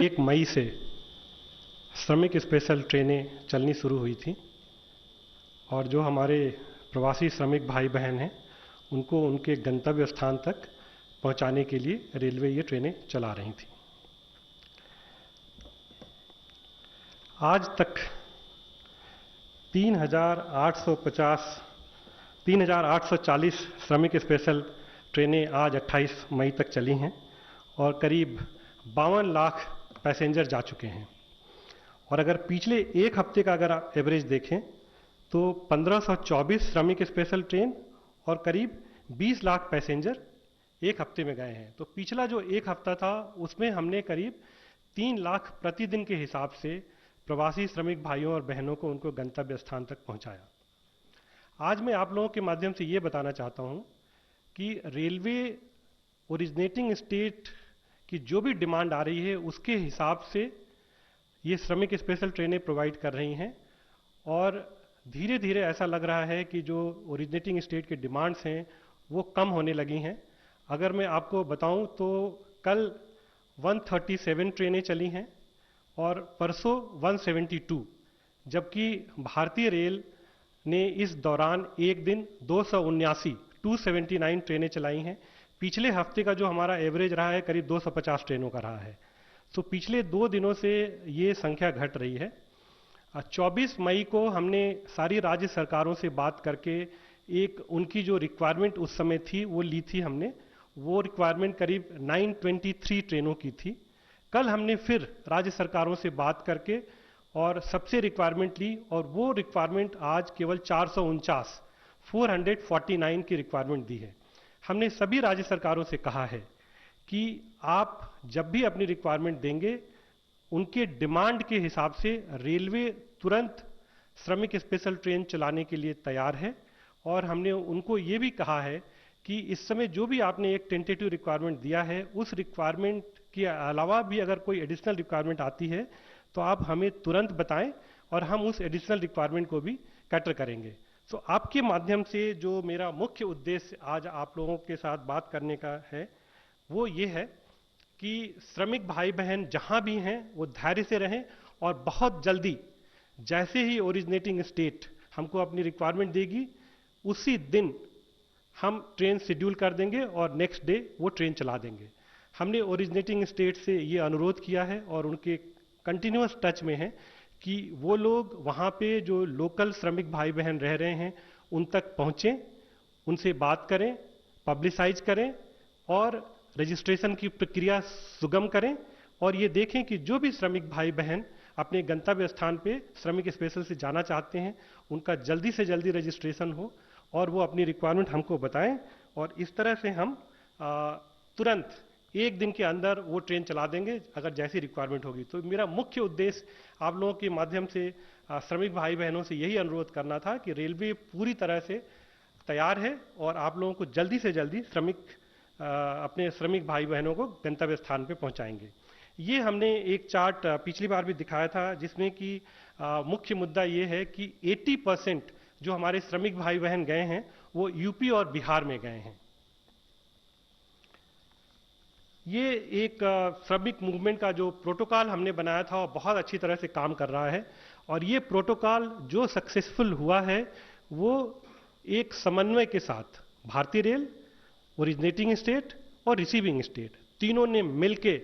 1 मई से श्रमिक स्पेशल ट्रेनें चलनी शुरू हुई थी और जो हमारे प्रवासी श्रमिक भाई बहन हैं उनको उनके गंतव्य स्थान तक पहुंचाने के लिए रेलवे ये ट्रेनें चला रही थी। आज तक 3,840 श्रमिक स्पेशल ट्रेनें आज 28 मई तक चली हैं और करीब 52 लाख पैसेंजर जा चुके हैं। और अगर पिछले एक हफ्ते का अगर आप एवरेज देखें तो 1524 श्रमिक स्पेशल ट्रेन और करीब 20 लाख पैसेंजर एक हफ्ते में गए हैं। तो पिछला जो एक हफ्ता था उसमें हमने करीब 3 लाख प्रतिदिन के हिसाब से प्रवासी श्रमिक भाइयों और बहनों को उनको गंतव्य स्थान तक पहुंचाया। आज मैं आप लोगों के माध्यम से ये बताना चाहता हूं कि रेलवे ओरिजिनेटिंग स्टेट की जो भी डिमांड आ रही है उसके हिसाब से ये श्रमिक स्पेशल ट्रेनें प्रोवाइड कर रही हैं और धीरे धीरे ऐसा लग रहा है कि जो ओरिजिनेटिंग स्टेट के डिमांड्स हैं वो कम होने लगी हैं। अगर मैं आपको बताऊं तो कल 137 ट्रेनें चली हैं और परसों 172, जबकि भारतीय रेल ने इस दौरान एक दिन 279 ट्रेनें चलाई हैं। पिछले हफ्ते का जो हमारा एवरेज रहा है करीब 250 ट्रेनों का रहा है। तो पिछले 2 दिनों से ये संख्या घट रही है। 24 मई को हमने सारी राज्य सरकारों से बात करके एक उनकी जो रिक्वायरमेंट उस समय थी वो ली थी हमने। वो रिक्वायरमेंट करीब 923 ट्रेनों की थी। कल हमने फिर राज्य सरकारों से बात करके और सबसे रिक्वायरमेंट ली और वो रिक्वायरमेंट आज केवल 449 की रिक्वायरमेंट दी है। हमने सभी राज्य सरकारों से कहा है कि आप जब भी अपनी रिक्वायरमेंट देंगे उनके डिमांड के हिसाब से रेलवे तुरंत श्रमिक स्पेशल ट्रेन चलाने के लिए तैयार है। और हमने उनको ये भी कहा है कि इस समय जो भी आपने एक टेंटेटिव रिक्वायरमेंट दिया है उस रिक्वायरमेंट के अलावा भी अगर कोई एडिशनल रिक्वायरमेंट आती है तो आप हमें तुरंत बताएं और हम उस एडिशनल रिक्वायरमेंट को भी कैटर करेंगे। तो आपके माध्यम से जो मेरा मुख्य उद्देश्य आज आप लोगों के साथ बात करने का है वो ये है कि श्रमिक भाई बहन जहां भी हैं वो धैर्य से रहें और बहुत जल्दी जैसे ही ओरिजिनेटिंग स्टेट हमको अपनी रिक्वायरमेंट देगी उसी दिन हम ट्रेन शेड्यूल कर देंगे और नेक्स्ट डे वो ट्रेन चला देंगे। हमने ओरिजिनेटिंग स्टेट से ये अनुरोध किया है और उनके कंटिन्यूअस टच में है कि वो लोग वहाँ पे जो लोकल श्रमिक भाई बहन रह रहे हैं उन तक पहुँचें, उनसे बात करें, पब्लिसाइज करें और रजिस्ट्रेशन की प्रक्रिया सुगम करें और ये देखें कि जो भी श्रमिक भाई बहन अपने गंतव्य स्थान पे श्रमिक स्पेशल से जाना चाहते हैं उनका जल्दी से जल्दी रजिस्ट्रेशन हो और वो अपनी रिक्वायरमेंट हमको बताएं और इस तरह से हम तुरंत एक दिन के अंदर वो ट्रेन चला देंगे अगर जैसी रिक्वायरमेंट होगी। तो मेरा मुख्य उद्देश्य आप लोगों के माध्यम से श्रमिक भाई बहनों से यही अनुरोध करना था कि रेलवे पूरी तरह से तैयार है और आप लोगों को जल्दी से जल्दी अपने श्रमिक भाई बहनों को गंतव्य स्थान पे पहुंचाएंगे। ये हमने एक चार्ट पिछली बार भी दिखाया था जिसमें कि मुख्य मुद्दा ये है कि 80% जो हमारे श्रमिक भाई बहन गए हैं वो यूपी और बिहार में गए हैं। ये एक श्रमिक मूवमेंट का जो प्रोटोकॉल हमने बनाया था वो बहुत अच्छी तरह से काम कर रहा है और ये प्रोटोकॉल जो सक्सेसफुल हुआ है वो एक समन्वय के साथ भारतीय रेल, ओरिजिनेटिंग स्टेट और रिसीविंग स्टेट तीनों ने मिलके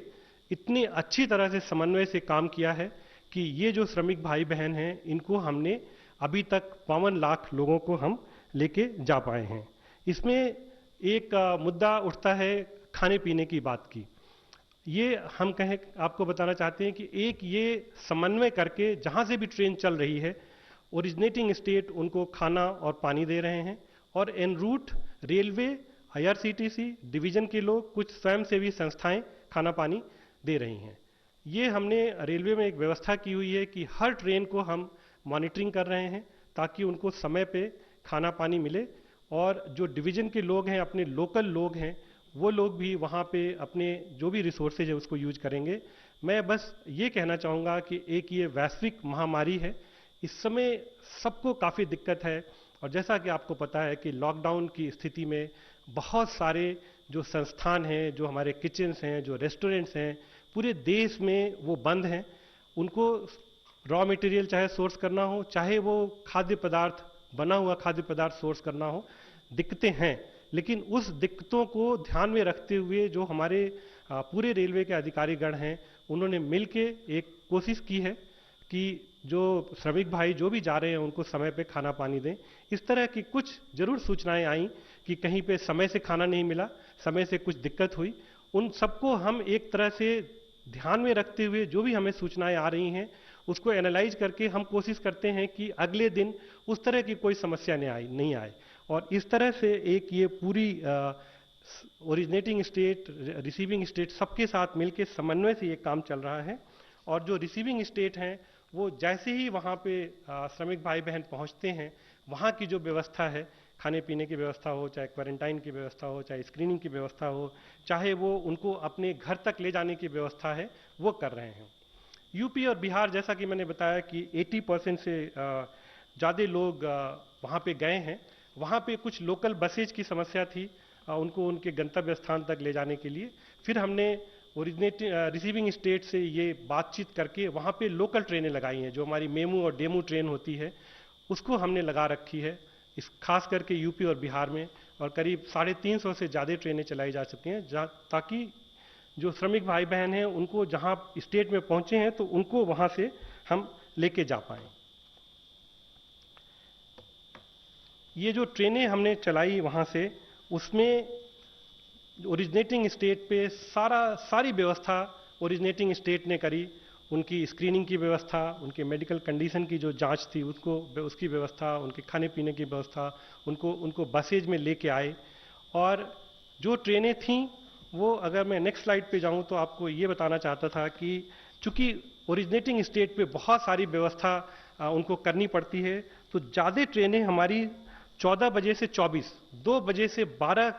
इतनी अच्छी तरह से समन्वय से काम किया है कि ये जो श्रमिक भाई बहन हैं इनको हमने अभी तक 52 लाख लोगों को हम लेके जा पाए हैं। इसमें एक मुद्दा उठता है खाने पीने की बात की। ये हम आपको बताना चाहते हैं कि एक ये समन्वय करके जहाँ से भी ट्रेन चल रही है ओरिजिनेटिंग स्टेट उनको खाना और पानी दे रहे हैं और en route railway, IRCTC division के लोग, कुछ स्वयंसेवी संस्थाएं खाना पानी दे रही हैं। ये हमने रेलवे में एक व्यवस्था की हुई है कि हर ट्रेन को हम मॉनिटरिंग कर रहे हैं ताकि उनको समय पे खाना पानी मिले और जो डिवीजन के लोग हैं, अपने लोकल लोग हैं, वो लोग भी वहाँ पे अपने जो भी रिसोर्सेज है उसको यूज करेंगे। मैं बस ये कहना चाहूँगा कि एक ये वैश्विक महामारी है, इस समय सबको काफ़ी दिक्कत है और जैसा कि आपको पता है कि लॉकडाउन की स्थिति में बहुत सारे जो संस्थान हैं, जो हमारे किचन्स हैं, जो रेस्टोरेंट्स हैं, पूरे देश में वो बंद हैं। उनको रॉ मटेरियल चाहे सोर्स करना हो, चाहे वो खाद्य पदार्थ, बना हुआ खाद्य पदार्थ सोर्स करना हो, दिक्कतें हैं। लेकिन उस दिक्कतों को ध्यान में रखते हुए जो हमारे पूरे रेलवे के अधिकारीगण हैं, उन्होंने मिलके एक कोशिश की है कि जो श्रमिक भाई जो भी जा रहे हैं उनको समय पे खाना पानी दें। इस तरह की कुछ जरूर सूचनाएं आई कि कहीं पे समय से खाना नहीं मिला, समय से कुछ दिक्कत हुई। उन सबको हम एक तरह से ध्यान में रखते हुए जो भी हमें सूचनाएं आ रही हैं उसको एनालाइज करके हम कोशिश करते हैं कि अगले दिन उस तरह की कोई समस्या नहीं आए। और इस तरह से एक ये पूरी ओरिजिनेटिंग स्टेट, रिसीविंग स्टेट सबके साथ मिलकर समन्वय से ये काम चल रहा है। और जो रिसीविंग स्टेट हैं वो जैसे ही वहाँ पे श्रमिक भाई बहन पहुँचते हैं, वहाँ की जो व्यवस्था है, खाने पीने की व्यवस्था हो, चाहे क्वारंटाइन की व्यवस्था हो, चाहे स्क्रीनिंग की व्यवस्था हो, चाहे वो उनको अपने घर तक ले जाने की व्यवस्था है, वो कर रहे हैं। यूपी और बिहार, जैसा कि मैंने बताया कि 80% से ज़्यादा लोग वहाँ पे गए हैं। वहाँ पे कुछ लोकल बसेज की समस्या थी, उनको उनके गंतव्य स्थान तक ले जाने के लिए। फिर हमने रिसीविंग स्टेट से ये बातचीत करके वहाँ पे लोकल ट्रेनें लगाई हैं, जो हमारी मेमू और डेमू ट्रेन होती है उसको हमने लगा रखी है, इस खास करके यूपी और बिहार में। और करीब 350 से ज़्यादा ट्रेनें चलाई जा सकती हैं, ताकि जो श्रमिक भाई बहन हैं उनको जहाँ स्टेट में पहुँचे हैं तो उनको वहाँ से हम लेके जा पाएँ। ये जो ट्रेनें हमने चलाई वहाँ से, उसमें ओरिजिनेटिंग स्टेट पे सारी व्यवस्था ओरिजिनेटिंग स्टेट ने करी। उनकी स्क्रीनिंग की व्यवस्था, उनके मेडिकल कंडीशन की जो जांच थी उसकी व्यवस्था, उनके खाने पीने की व्यवस्था, उनको बसेज में लेके आए। और जो ट्रेनें थीं वो, अगर मैं नेक्स्ट स्लाइड पे जाऊं तो आपको ये बताना चाहता था कि चूंकि ओरिजिनेटिंग स्टेट पे बहुत सारी व्यवस्था उनको करनी पड़ती है, तो ज़्यादा ट्रेनें हमारी 14 बजे से 24, 2 बजे से 12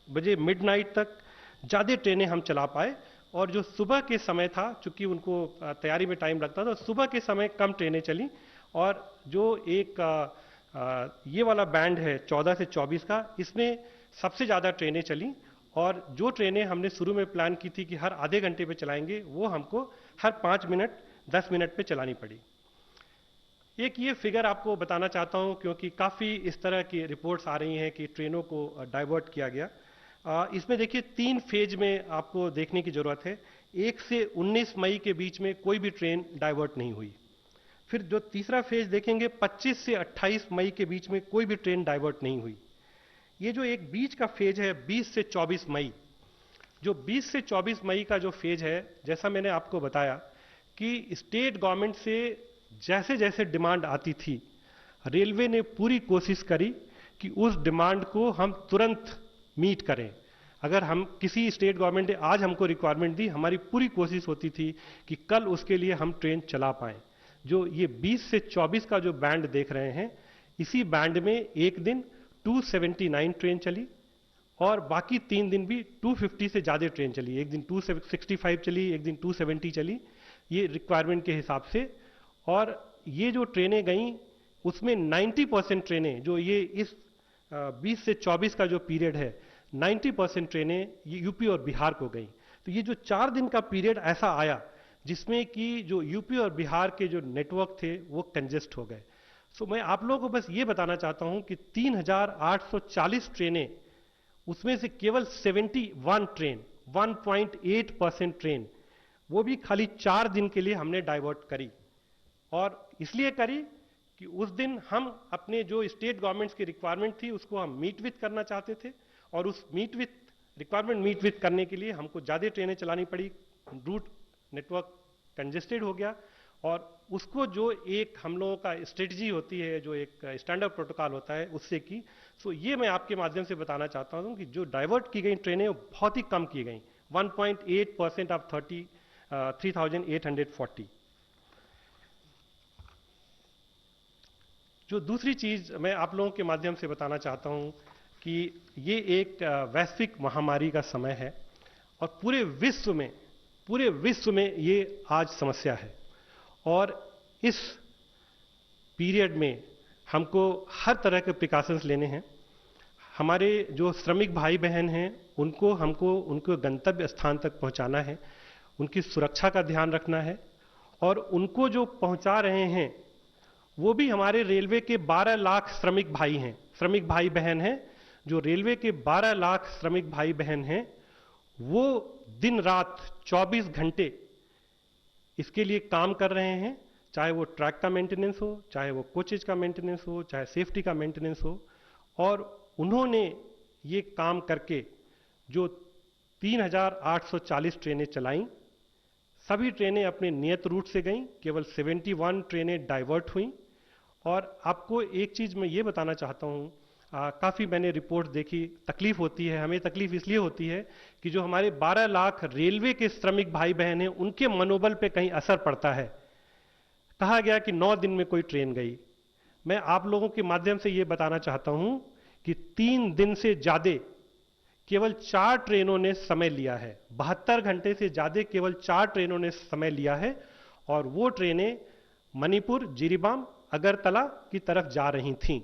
बजे मिडनाइट तक ज़्यादा ट्रेनें हम चला पाए। और जो सुबह के समय था, चूंकि उनको तैयारी में टाइम लगता था, सुबह के समय कम ट्रेनें चली। और जो एक ये वाला बैंड है 14 से 24 का, इसमें सबसे ज़्यादा ट्रेनें चली। और जो ट्रेनें हमने शुरू में प्लान की थी कि हर आधे घंटे पे चलाएंगे, वो हमको हर 5 मिनट 10 मिनट पे चलानी पड़ी। एक ये फिगर आपको बताना चाहता हूँ, क्योंकि काफ़ी इस तरह की रिपोर्ट्स आ रही हैं कि ट्रेनों को डाइवर्ट किया गया। इसमें देखिए 3 फेज में आपको देखने की ज़रूरत है। 1 से 19 मई के बीच में कोई भी ट्रेन डाइवर्ट नहीं हुई। फिर जो तीसरा फेज देखेंगे, 25 से 28 मई के बीच में कोई भी ट्रेन डाइवर्ट नहीं हुई। ये जो एक बीच का फेज है 20 से 24 मई, जो 20 से 24 मई का जो फेज है, जैसा मैंने आपको बताया कि स्टेट गवर्नमेंट से जैसे जैसे डिमांड आती थी, रेलवे ने पूरी कोशिश करी कि उस डिमांड को हम तुरंत मीट करें। अगर हम किसी स्टेट गवर्नमेंट ने आज हमको रिक्वायरमेंट दी, हमारी पूरी कोशिश होती थी कि कल उसके लिए हम ट्रेन चला पाएं। जो ये 20 से 24 का जो बैंड देख रहे हैं, इसी बैंड में एक दिन 279 ट्रेन चली और बाकी 3 दिन भी 250 से ज़्यादा ट्रेन चली। एक दिन 265 चली, एक दिन 270 चली, ये रिक्वायरमेंट के हिसाब से। और ये जो ट्रेनें गईं, उसमें 90% ट्रेनें, जो ये इस 20 से 24 का जो पीरियड है, 90% ट्रेनें ये यूपी और बिहार को गईं। तो ये जो 4 दिन का पीरियड ऐसा आया जिसमें कि जो यूपी और बिहार के जो नेटवर्क थे वो कंजेस्ट हो गए। सो मैं आप लोगों को बस ये बताना चाहता हूं कि 3840 ट्रेनें, उसमें से केवल 71 ट्रेन, 1.8% ट्रेन, वो भी खाली 4 दिन के लिए हमने डाइवर्ट करी। और इसलिए करी कि उस दिन हम अपने जो स्टेट गवर्नमेंट्स की रिक्वायरमेंट थी उसको हम मीट विथ करना चाहते थे। और उस रिक्वायरमेंट मीट विथ करने के लिए हमको ज़्यादा ट्रेनें चलानी पड़ी, रूट नेटवर्क कंजेस्टेड हो गया। और उसको जो एक हम लोगों का स्ट्रेटजी होती है, जो एक स्टैंडर्ड प्रोटोकॉल होता है, उससे की। सो ये मैं आपके माध्यम से बताना चाहता हूँ कि जो डाइवर्ट की गई ट्रेनें वो बहुत ही कम की गई, 1.8% ऑफ 3840। जो दूसरी चीज मैं आप लोगों के माध्यम से बताना चाहता हूं कि ये एक वैश्विक महामारी का समय है और पूरे विश्व में ये आज समस्या है। और इस पीरियड में हमको हर तरह के प्रिकॉशंस लेने हैं। हमारे जो श्रमिक भाई बहन हैं उनको हमको उनके गंतव्य स्थान तक पहुंचाना है। उनकी सुरक्षा का ध्यान रखना है, और उनको जो पहुंचा रहे हैं वो भी हमारे रेलवे के 12 लाख श्रमिक भाई हैं, श्रमिक भाई बहन हैं। जो रेलवे के 12 लाख श्रमिक भाई बहन हैं वो दिन रात 24 घंटे इसके लिए काम कर रहे हैं, चाहे वो ट्रैक का मेंटेनेंस हो, चाहे वो कोचेज का मेंटेनेंस हो, चाहे सेफ्टी का मेंटेनेंस हो। और उन्होंने ये काम करके जो 3840 ट्रेनें चलाईं, सभी ट्रेनें अपने नियत रूट से गईं, केवल 71 ट्रेनें डाइवर्ट हुईं। और आपको एक चीज़ मैं ये बताना चाहता हूँ, काफ़ी मैंने रिपोर्ट देखी, तकलीफ होती है, हमें तकलीफ इसलिए होती है कि जो हमारे 12 लाख रेलवे के श्रमिक भाई बहन हैं उनके मनोबल पे कहीं असर पड़ता है। कहा गया कि 9 दिन में कोई ट्रेन गई। मैं आप लोगों के माध्यम से ये बताना चाहता हूं कि 3 दिन से ज्यादा केवल 4 ट्रेनों ने समय लिया है, 72 घंटे से ज्यादा केवल 4 ट्रेनों ने समय लिया है, और वो ट्रेनें मणिपुर, जिरीबाम, अगरतला की तरफ जा रही थीं।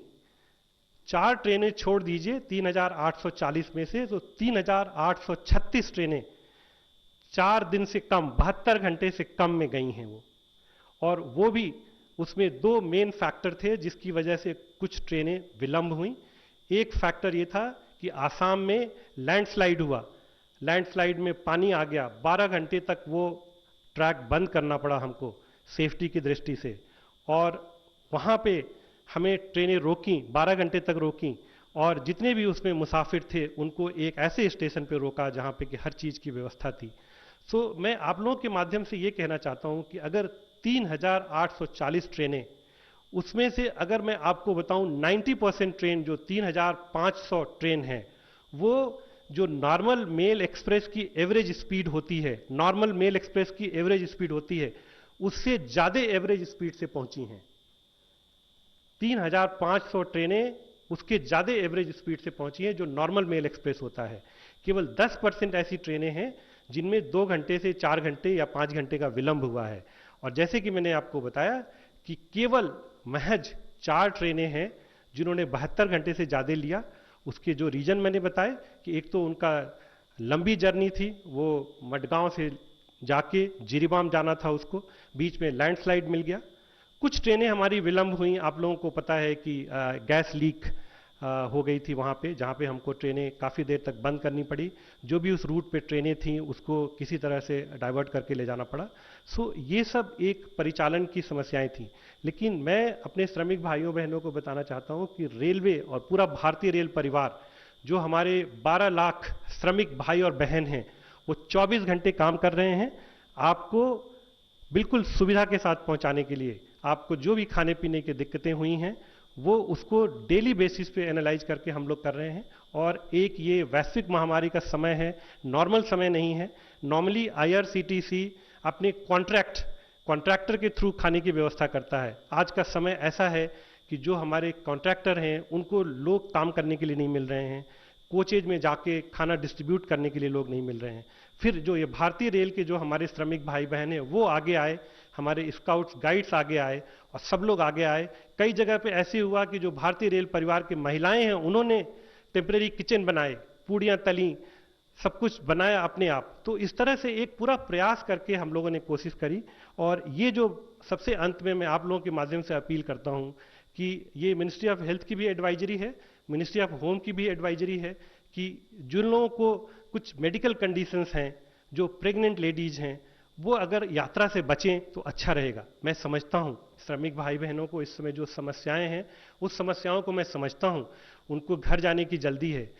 4 ट्रेनें छोड़ दीजिए 3840 में से, तो 3836 ट्रेनें 4 दिन से कम, 72 घंटे से कम में गई हैं वो। और वो भी उसमें 2 मेन फैक्टर थे जिसकी वजह से कुछ ट्रेनें विलंब हुई। एक फैक्टर ये था कि आसाम में लैंडस्लाइड हुआ, लैंडस्लाइड में पानी आ गया, 12 घंटे तक वो ट्रैक बंद करना पड़ा हमको सेफ्टी की दृष्टि से, और वहाँ पे हमें ट्रेनें रोकी, 12 घंटे तक रोकी, और जितने भी उसमें मुसाफिर थे उनको एक ऐसे स्टेशन पे रोका जहाँ पे कि हर चीज़ की व्यवस्था थी। सो मैं आप लोगों के माध्यम से ये कहना चाहता हूँ कि अगर 3840 ट्रेनें, उसमें से अगर मैं आपको बताऊं 90% ट्रेन जो 3500 ट्रेन है, वो जो नॉर्मल मेल एक्सप्रेस की एवरेज स्पीड होती है, नॉर्मल मेल एक्सप्रेस की एवरेज स्पीड होती है, उससे ज़्यादा एवरेज स्पीड से पहुंची हैं। 3500 ट्रेनें उसके ज़्यादा एवरेज स्पीड से पहुंची हैं जो नॉर्मल मेल एक्सप्रेस होता है। केवल 10% ऐसी ट्रेनें हैं जिनमें 2 घंटे से 4 घंटे या 5 घंटे का विलंब हुआ है। और जैसे कि मैंने आपको बताया कि केवल महज 4 ट्रेनें हैं जिन्होंने 72 घंटे से ज़्यादा लिया। उसके जो रीजन मैंने बताए कि एक तो उनका लंबी जर्नी थी, वो मडगांव से जाके जिरीबाम जाना था, उसको बीच में लैंडस्लाइड मिल गया। कुछ ट्रेनें हमारी विलंब हुई, आप लोगों को पता है कि गैस लीक हो गई थी वहाँ पे, जहाँ पे हमको ट्रेनें काफ़ी देर तक बंद करनी पड़ी। जो भी उस रूट पे ट्रेनें थीं उसको किसी तरह से डाइवर्ट करके ले जाना पड़ा। सो ये सब एक परिचालन की समस्याएं थी। लेकिन मैं अपने श्रमिक भाइयों बहनों को बताना चाहता हूँ कि रेलवे और पूरा भारतीय रेल परिवार, जो हमारे 12 लाख श्रमिक भाई और बहन हैं, वो 24 घंटे काम कर रहे हैं आपको बिल्कुल सुविधा के साथ पहुँचाने के लिए। आपको जो भी खाने पीने की दिक्कतें हुई हैं वो उसको डेली बेसिस पे एनालाइज करके हम लोग कर रहे हैं। और एक ये वैश्विक महामारी का समय है, नॉर्मल समय नहीं है। नॉर्मली IRCTC अपने कॉन्ट्रैक्टर के थ्रू खाने की व्यवस्था करता है। आज का समय ऐसा है कि जो हमारे कॉन्ट्रैक्टर हैं उनको लोग काम करने के लिए नहीं मिल रहे हैं, कोचेज में जाके खाना डिस्ट्रीब्यूट करने के लिए लोग नहीं मिल रहे हैं। फिर जो ये भारतीय रेल के जो हमारे श्रमिक भाई बहन हैं वो आगे आए, हमारे स्काउट्स गाइड्स आगे आए और सब लोग आगे आए। कई जगह पे ऐसे हुआ कि जो भारतीय रेल परिवार की महिलाएं हैं उन्होंने टेम्परेरी किचन बनाए, पूड़ियाँ तली, सब कुछ बनाया अपने आप। तो इस तरह से एक पूरा प्रयास करके हम लोगों ने कोशिश करी। और ये जो सबसे अंत में मैं आप लोगों के माध्यम से अपील करता हूँ कि ये मिनिस्ट्री ऑफ हेल्थ की भी एडवाइजरी है, मिनिस्ट्री ऑफ होम की भी एडवाइजरी है कि जिन लोगों को कुछ मेडिकल कंडीशंस हैं, जो प्रेग्नेंट लेडीज हैं, वो अगर यात्रा से बचें तो अच्छा रहेगा। मैं समझता हूँ श्रमिक भाई बहनों को इस समय जो समस्याएं हैं उस समस्याओं को मैं समझता हूँ, उनको घर जाने की जल्दी है।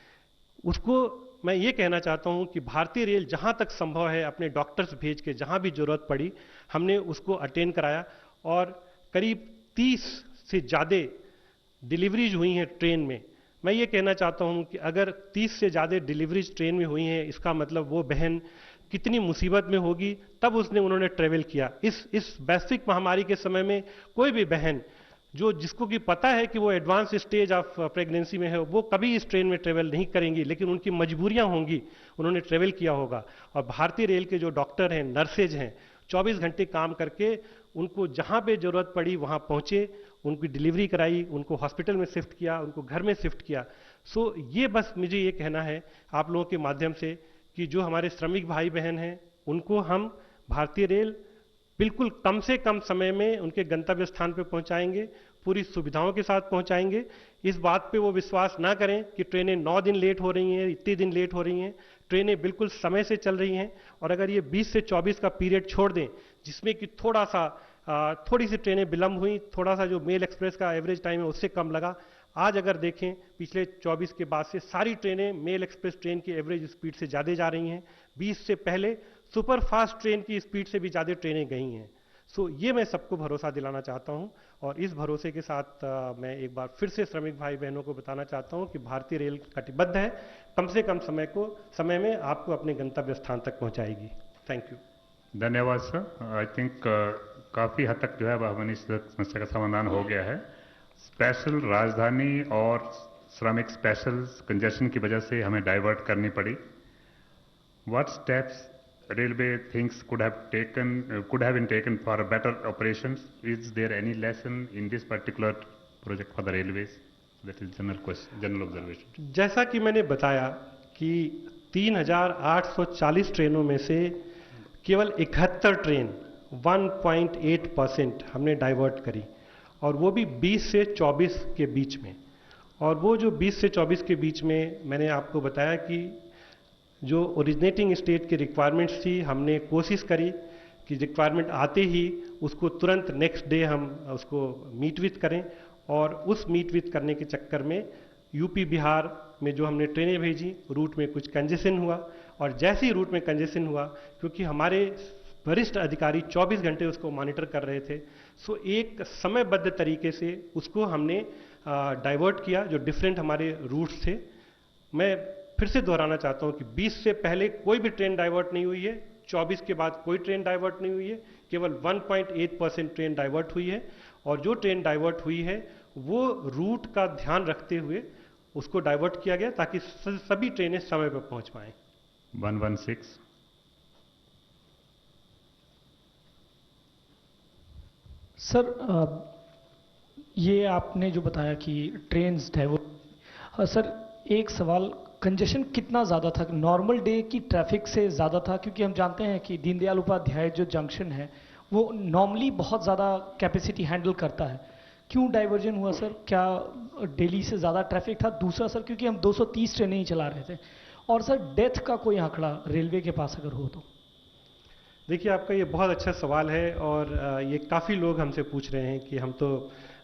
उसको मैं ये कहना चाहता हूँ कि भारतीय रेल जहाँ तक संभव है अपने डॉक्टर्स भेज के जहाँ भी जरूरत पड़ी हमने उसको अटेंड कराया। और करीब 30 से ज़्यादा डिलीवरीज हुई हैं ट्रेन में। मैं ये कहना चाहता हूँ कि अगर 30 से ज़्यादा डिलीवरीज ट्रेन में हुई हैं, इसका मतलब वो बहन कितनी मुसीबत में होगी तब उन्होंने ट्रेवल किया। इस वैश्विक महामारी के समय में कोई भी बहन जिसको कि पता है कि वो एडवांस स्टेज ऑफ प्रेगनेंसी में है, वो कभी इस ट्रेन में ट्रेवल नहीं करेंगी, लेकिन उनकी मजबूरियां होंगी, उन्होंने ट्रेवल किया होगा। और भारतीय रेल के जो डॉक्टर हैं, नर्सेज हैं, 24 घंटे काम करके उनको जहाँ पे जरूरत पड़ी वहाँ पहुँचे, उनकी डिलीवरी कराई, उनको हॉस्पिटल में शिफ्ट किया, उनको घर में शिफ्ट किया। सो ये बस मुझे ये कहना है आप लोगों के माध्यम से कि जो हमारे श्रमिक भाई बहन हैं उनको हम भारतीय रेल बिल्कुल कम से कम समय में उनके गंतव्य स्थान पर पहुंचाएंगे, पूरी सुविधाओं के साथ पहुंचाएंगे। इस बात पे वो विश्वास ना करें कि ट्रेनें 9 दिन लेट हो रही हैं, इतने दिन लेट हो रही हैं। ट्रेनें बिल्कुल समय से चल रही हैं। और अगर ये 20 से 24 का पीरियड छोड़ दें, जिसमें कि थोड़ी सी ट्रेनें विलंब हुई, थोड़ा सा जो मेल एक्सप्रेस का एवरेज टाइम है उससे कम लगा, आज अगर देखें पिछले 24 के बाद से सारी ट्रेनें मेल एक्सप्रेस ट्रेन की एवरेज स्पीड से ज़्यादा जा रही हैं। 20 से पहले सुपर फास्ट ट्रेन की स्पीड से भी ज़्यादा ट्रेनें गई हैं। ये मैं सबको भरोसा दिलाना चाहता हूं। और इस भरोसे के साथ मैं एक बार फिर से श्रमिक भाई बहनों को बताना चाहता हूं कि भारतीय रेल कटिबद्ध है, कम से कम समय में आपको अपने गंतव्य स्थान तक पहुंचाएगी। Thank you. धन्यवाद सर। आई थिंक काफ़ी हद तक जो है वह इस समस्या का समाधान हो गया है। स्पेशल राजधानी और श्रमिक स्पेशल कंजेशन की वजह से हमें डाइवर्ट करनी पड़ी। What steps railway thinks could have been taken for better operations? Is there any lesson in this particular project for the railways? That is general observation. जैसा कि मैंने बताया कि 3,840 ट्रेनों में से केवल 71 ट्रेन 1.8% हमने डाइवर्ट करी, और वो भी 20 से 24 के बीच में। और वो जो 20 से 24 के बीच में मैंने आपको बताया कि जो ओरिजिनेटिंग स्टेट की रिक्वायरमेंट्स थी, हमने कोशिश करी कि रिक्वायरमेंट आते ही उसको तुरंत नेक्स्ट डे हम उसको मीट विथ करें। और उस मीट विथ करने के चक्कर में यूपी बिहार में जो हमने ट्रेनें भेजी, रूट में कुछ कंजेशन हुआ। और जैसे ही रूट में कंजेशन हुआ, क्योंकि हमारे वरिष्ठ अधिकारी 24 घंटे उसको मॉनिटर कर रहे थे, एक समयबद्ध तरीके से उसको हमने डाइवर्ट किया, जो डिफरेंट हमारे रूट्स थे। मैं फिर से दोहराना चाहता हूं कि 20 से पहले कोई भी ट्रेन डाइवर्ट नहीं हुई है, 24 के बाद कोई ट्रेन डाइवर्ट नहीं हुई है, केवल 1.8% ट्रेन डाइवर्ट हुई है। और जो ट्रेन डाइवर्ट हुई है वो रूट का ध्यान रखते हुए उसको डाइवर्ट किया गया ताकि सभी ट्रेनें समय पर पहुंच पाएं। 116। सर, ये आपने जो बताया कि ट्रेन्स डाइवर्ट, सर एक सवाल, कंजेशन कितना ज़्यादा था? नॉर्मल डे की ट्रैफिक से ज़्यादा था? क्योंकि हम जानते हैं कि दीनदयाल उपाध्याय जो जंक्शन है वो नॉर्मली बहुत ज़्यादा कैपेसिटी हैंडल करता है। क्यों डाइवर्जन हुआ सर? क्या दिल्ली से ज़्यादा ट्रैफिक था? दूसरा सर, क्योंकि हम 230 ट्रेनें ही चला रहे थे। और सर डेथ का कोई आंकड़ा रेलवे के पास अगर हो तो? देखिए, आपका ये बहुत अच्छा सवाल है और ये काफ़ी लोग हमसे पूछ रहे हैं कि हम तो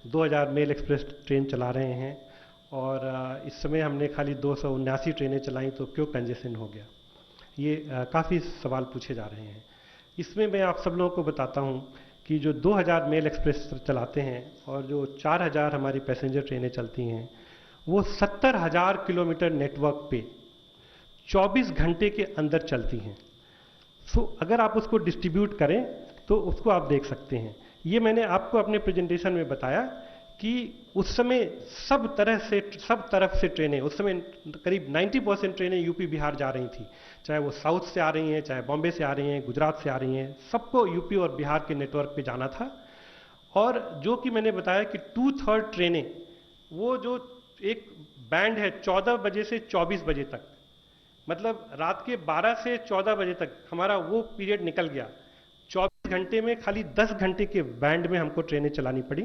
2000 मेल एक्सप्रेस ट्रेन चला रहे हैं और इस समय हमने खाली 279 ट्रेनें चलाई, तो क्यों कंजेशन हो गया? ये काफ़ी सवाल पूछे जा रहे हैं। इसमें मैं आप सब लोगों को बताता हूँ कि जो 2000 मेल एक्सप्रेस चलाते हैं और जो 4000 हमारी पैसेंजर ट्रेनें चलती हैं, वो 70,000 किलोमीटर नेटवर्क पे 24 घंटे के अंदर चलती हैं। अगर आप उसको डिस्ट्रीब्यूट करें तो उसको आप देख सकते हैं। ये मैंने आपको अपने प्रेजेंटेशन में बताया कि उस समय सब तरफ से ट्रेनें, उस समय करीब 90% ट्रेनें यूपी बिहार जा रही थी, चाहे वो साउथ से आ रही हैं, चाहे बॉम्बे से आ रही हैं, गुजरात से आ रही हैं, सबको यूपी और बिहार के नेटवर्क पे जाना था। और जो कि मैंने बताया कि 2/3 ट्रेनें, वो जो एक बैंड है 14 बजे से 24 बजे तक, मतलब रात के 12 से 14 बजे तक हमारा वो पीरियड निकल गया। 24 घंटे में खाली 10 घंटे के बैंड में हमको ट्रेनें चलानी पड़ी।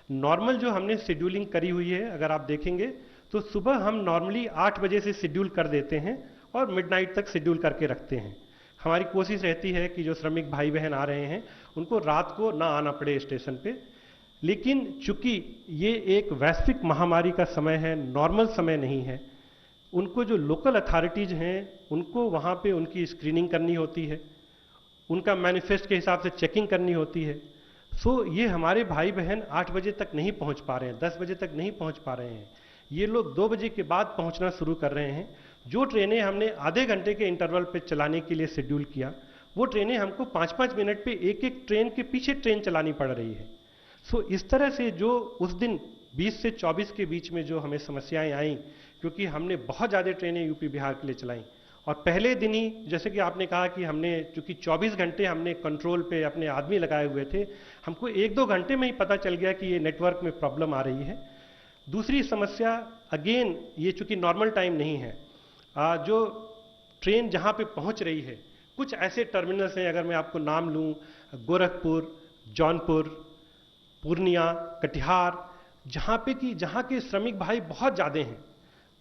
नॉर्मल जो हमने शेड्यूलिंग करी हुई है, अगर आप देखेंगे तो सुबह हम नॉर्मली 8 बजे से शेड्यूल कर देते हैं और मिडनाइट तक शेड्यूल करके रखते हैं। हमारी कोशिश रहती है कि जो श्रमिक भाई बहन आ रहे हैं उनको रात को ना आना पड़े स्टेशन पे। लेकिन चूंकि ये एक वैश्विक महामारी का समय है, नॉर्मल समय नहीं है, उनको जो लोकल अथॉरिटीज हैं उनको वहाँ पे उनकी स्क्रीनिंग करनी होती है, उनका मैनिफेस्ट के हिसाब से चेकिंग करनी होती है। ये हमारे भाई बहन 8 बजे तक नहीं पहुँच पा रहे हैं, 10 बजे तक नहीं पहुँच पा रहे हैं। ये लोग 2 बजे के बाद पहुँचना शुरू कर रहे हैं। जो ट्रेनें हमने आधे घंटे के इंटरवल पे चलाने के लिए शेड्यूल किया, वो ट्रेनें हमको 5-5 मिनट पे एक ट्रेन के पीछे ट्रेन चलानी पड़ रही है। इस तरह से जो उस दिन 20 से 24 के बीच में जो हमें समस्याएं आई, क्योंकि हमने बहुत ज़्यादा ट्रेनें यूपी बिहार के लिए चलाई और पहले दिन ही, जैसे कि आपने कहा कि हमने चूंकि 24 घंटे हमने कंट्रोल पे अपने आदमी लगाए हुए थे, हमको 1-2 घंटे में ही पता चल गया कि ये नेटवर्क में प्रॉब्लम आ रही है। दूसरी समस्या, अगेन ये चूंकि नॉर्मल टाइम नहीं है, जो ट्रेन जहाँ पे पहुँच रही है कुछ ऐसे टर्मिनल्स हैं, अगर मैं आपको नाम लूं, गोरखपुर, जौनपुर, पूर्णिया, कटिहार, जहां के श्रमिक भाई बहुत ज़्यादा हैं।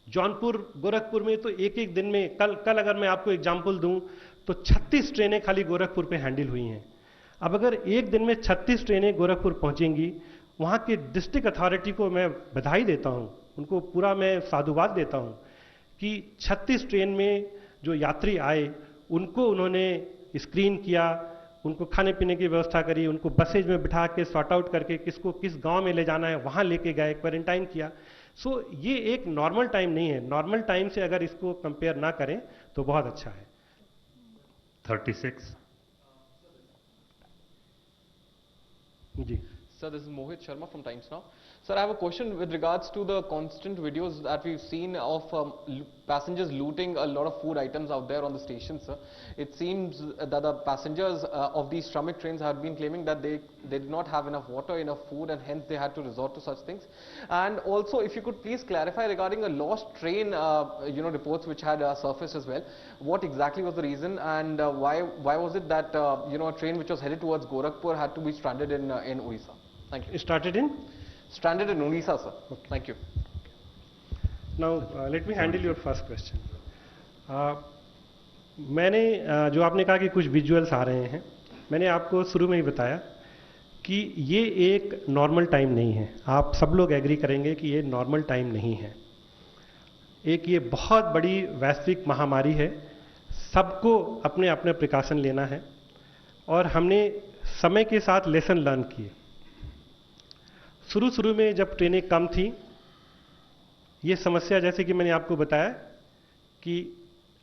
जौनपुर, गोरखपुर में तो एक एक दिन में, कल अगर मैं आपको एग्जाम्पल दूं तो 36 ट्रेनें खाली गोरखपुर पे हैंडल हुई हैं। अब अगर एक दिन में 36 ट्रेनें गोरखपुर पहुंचेंगी, वहां के डिस्ट्रिक्ट अथॉरिटी को मैं बधाई देता हूं, उनको पूरा मैं साधुवाद देता हूं कि 36 ट्रेन में जो यात्री आए उनको उन्होंने स्क्रीन किया, उनको खाने पीने की व्यवस्था करी, उनको बसेज में बिठा के सॉर्ट आउट करके किसको किस गांव में ले जाना है वहां लेके गए, क्वारंटाइन किया। सो ये एक नॉर्मल टाइम नहीं है। नॉर्मल टाइम से अगर इसको कंपेयर ना करें तो बहुत अच्छा है। 36 जी Sir, this is Mohit Sharma from Times Now. Sir, I have a question with regards to the constant videos that we've seen of passengers looting a lot of food items out there on the station, sir. It seems that the passengers of these Shramik trains have been claiming that they did not have enough water, enough food, and hence they had to resort to such things. And also, if you could please clarify regarding a lost train, reports which had surfaced as well. What exactly was the reason, and why was it that a train which was headed towards Gorakhpur had to be stranded in Odisha? Thank you. Stranded in Odisha, sir. Okay. Thank you. Now, let me handle your first question. मैंने जो आपने कहा कि कुछ visuals आ रहे हैं, मैंने आपको शुरू में ही बताया कि ये एक नॉर्मल टाइम नहीं है। आप सब लोग एग्री करेंगे कि ये नॉर्मल टाइम नहीं है। एक ये बहुत बड़ी वैश्विक महामारी है, सबको अपने अपने प्रिकॉशन लेना है, और हमने समय के साथ लेसन लर्न किए। शुरू में जब ट्रेनें कम थी, ये समस्या जैसे कि मैंने आपको बताया कि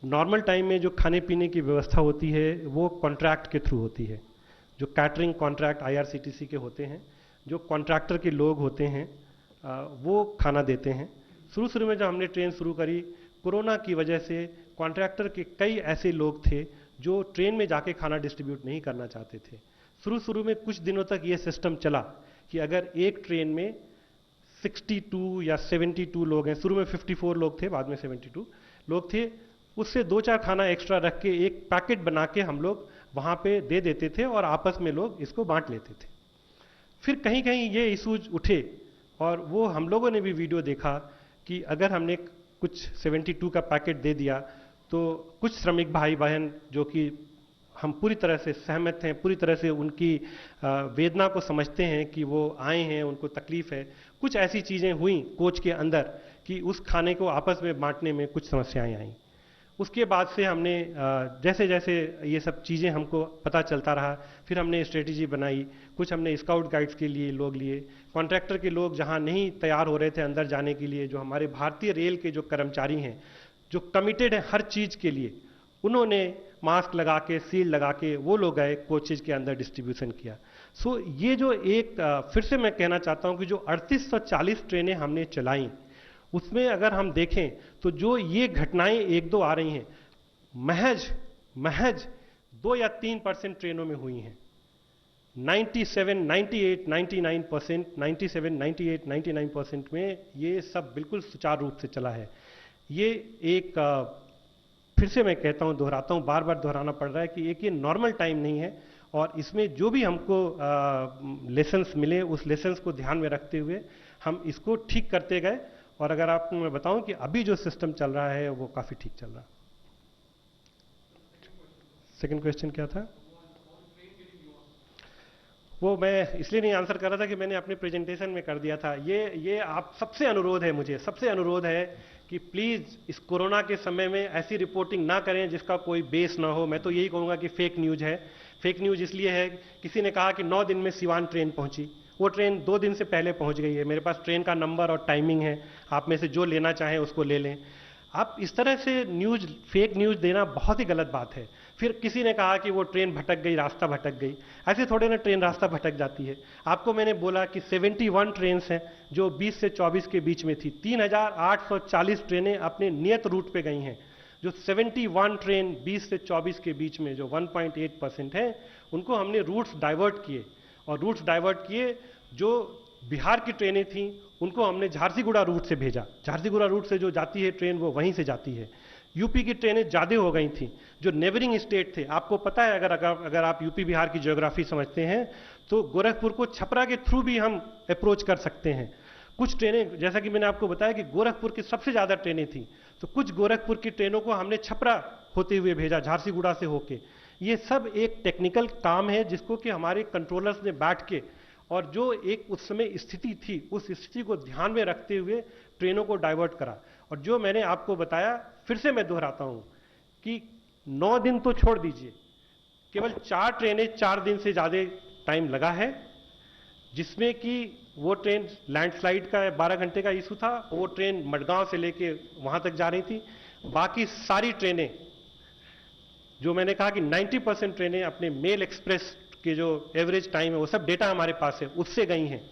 नॉर्मल टाइम में जो खाने पीने की व्यवस्था होती है वो कॉन्ट्रैक्ट के थ्रू होती है। जो कैटरिंग कॉन्ट्रैक्ट IRCTC के होते हैं, जो कॉन्ट्रैक्टर के लोग होते हैं, वो खाना देते हैं। शुरू में जब हमने ट्रेन शुरू करी, कोरोना की वजह से कॉन्ट्रैक्टर के कई ऐसे लोग थे जो ट्रेन में जाके खाना डिस्ट्रीब्यूट नहीं करना चाहते थे। शुरू में कुछ दिनों तक ये सिस्टम चला कि अगर एक ट्रेन में 62 या 72 लोग हैं, शुरू में 54 लोग थे, बाद में 72 लोग थे, उससे 2-4 खाना एक्स्ट्रा रख के एक पैकेट बना के हम लोग वहाँ पे दे देते थे और आपस में लोग इसको बांट लेते थे। फिर कहीं कहीं ये इशूज उठे और वो हम लोगों ने भी वीडियो देखा कि अगर हमने कुछ 72 का पैकेट दे दिया तो कुछ श्रमिक भाई बहन, जो कि हम पूरी तरह से सहमत हैं, पूरी तरह से उनकी वेदना को समझते हैं कि वो आए हैं, उनको तकलीफ है, कुछ ऐसी चीज़ें हुई कोच के अंदर कि उस खाने को आपस में बांटने में कुछ समस्याएं आईं। उसके बाद से हमने जैसे जैसे ये सब चीज़ें हमको पता चलता रहा, फिर हमने स्ट्रेटजी बनाई। कुछ हमने स्काउट गाइड्स के लिए लोग लिए, कॉन्ट्रैक्टर के लोग जहाँ नहीं तैयार हो रहे थे अंदर जाने के लिए, जो हमारे भारतीय रेल के जो कर्मचारी हैं, जो कमिटेड हैं हर चीज़ के लिए, उन्होंने मास्क लगा के, सील लगा के, वो लोग गए कोचेज के अंदर डिस्ट्रीब्यूशन किया। सो ये जो एक फिर से मैं कहना चाहता हूँ कि जो 3840 ट्रेनें हमने चलाई, उसमें अगर हम देखें तो जो ये घटनाएं 1-2 आ रही हैं, महज 2 या 3% ट्रेनों में हुई हैं। 97, 98, 99%, 97, 98, 99% में ये सब बिल्कुल सुचारू रूप से चला है। ये एक फिर से मैं कहता हूँ, दोहराता हूँ, बार बार दोहराना पड़ रहा है कि एक ये नॉर्मल टाइम नहीं है, और इसमें जो भी हमको लेसन्स मिले, उस लेसन्स को ध्यान में रखते हुए हम इसको ठीक करते गए। और अगर आपको मैं बताऊं कि अभी जो सिस्टम चल रहा है वो काफ़ी ठीक चल रहा है। सेकंड क्वेश्चन क्या था? वो मैं इसलिए नहीं आंसर कर रहा था कि मैंने अपने प्रेजेंटेशन में कर दिया था। ये आप सबसे अनुरोध है, मुझे सबसे अनुरोध है कि प्लीज़ इस कोरोना के समय में ऐसी रिपोर्टिंग ना करें जिसका कोई बेस ना हो। मैं तो यही कहूँगा कि फेक न्यूज़ है। फेक न्यूज़ इसलिए है, किसी ने कहा कि 9 दिन में सिवान ट्रेन पहुंची, वो ट्रेन 2 दिन से पहले पहुंच गई है। मेरे पास ट्रेन का नंबर और टाइमिंग है, आप में से जो लेना चाहें उसको ले लें। आप इस तरह से न्यूज़, फेक न्यूज़ देना बहुत ही गलत बात है। फिर किसी ने कहा कि वो ट्रेन भटक गई, रास्ता भटक गई। ऐसे थोड़े ना ट्रेन रास्ता भटक जाती है। आपको मैंने बोला कि 71 ट्रेन हैं जो 20 से 24 के बीच में थी। 3840 ट्रेनें अपने नियत रूट पे गई हैं। जो 71 ट्रेन 20 से 24 के बीच में जो 1.8% है, उनको हमने रूट्स डाइवर्ट किए, और रूट्स डाइवर्ट किए। जो बिहार की ट्रेनें थीं उनको हमने झारसीगुड़ा रूट से भेजा। झारसीगुड़ा रूट से जो जाती है ट्रेन वो वहीं से जाती है। यूपी की ट्रेनें ज़्यादा हो गई थी। जो नेबरिंग स्टेट थे, आपको पता है, अगर आप यूपी बिहार की ज्योग्राफी समझते हैं तो गोरखपुर को छपरा के थ्रू भी हम अप्रोच कर सकते हैं। कुछ ट्रेनें, जैसा कि मैंने आपको बताया कि गोरखपुर की सबसे ज़्यादा ट्रेनें थी, तो कुछ गोरखपुर की ट्रेनों को हमने छपरा होते हुए भेजा, झारसीगुड़ा से होके। ये सब एक टेक्निकल काम है जिसको कि हमारे कंट्रोलर्स ने बैठ के, और जो एक उस समय स्थिति थी, उस स्थिति को ध्यान में रखते हुए ट्रेनों को डाइवर्ट करा। और जो मैंने आपको बताया, फिर से मैं दोहराता हूं कि 9 दिन तो छोड़ दीजिए, केवल 4 ट्रेनें 4 दिन से ज़्यादा टाइम लगा है, जिसमें कि वो ट्रेन लैंडस्लाइड का 12 घंटे का इशू था, वो ट्रेन मडगांव से लेके वहां तक जा रही थी। बाकी सारी ट्रेनें, जो मैंने कहा कि 90% ट्रेनें अपने मेल एक्सप्रेस के जो एवरेज टाइम है, वो सब डेटा हमारे पास है, उससे गई हैं।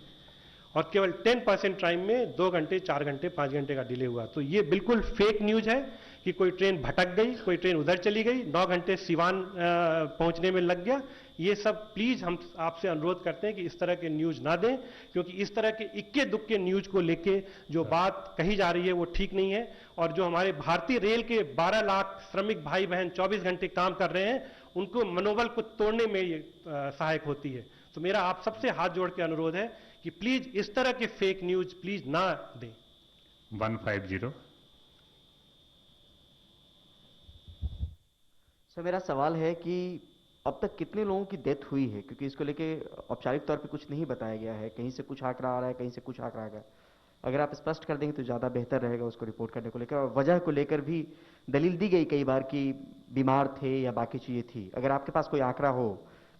और केवल 10% टाइम में 2 घंटे, 4 घंटे, 5 घंटे का डिले हुआ। तो ये बिल्कुल फेक न्यूज है कि कोई ट्रेन भटक गई, कोई ट्रेन उधर चली गई, 9 घंटे सिवान पहुंचने में लग गया। ये सब प्लीज हम आपसे अनुरोध करते हैं कि इस तरह के न्यूज ना दें, क्योंकि इस तरह के इक्के दुक्के न्यूज को लेके जो बात कही जा रही है वो ठीक नहीं है। और जो हमारे भारतीय रेल के 12 लाख श्रमिक भाई बहन 24 घंटे काम कर रहे हैं, उनको मनोबल को तोड़ने में ये सहायक होती है। तो मेरा आप सबसे हाथ जोड़ के अनुरोध है कि प्लीज इस तरह के फेक न्यूज प्लीज ना दें। 150। सर, मेरा सवाल है कि अब तक कितने लोगों की डेथ हुई है, क्योंकि इसको लेके औपचारिक तौर पे कुछ नहीं बताया गया है, कहीं से कुछ आंकड़ा आ रहा है, कहीं से कुछ आंकड़ा आ गया। अगर आप स्पष्ट कर देंगे तो ज़्यादा बेहतर रहेगा उसको रिपोर्ट करने को लेकर, और वजह को लेकर भी दलील दी गई कई बार कि बीमार थे या बाकी चीज़ें थी। अगर आपके पास कोई आंकड़ा हो,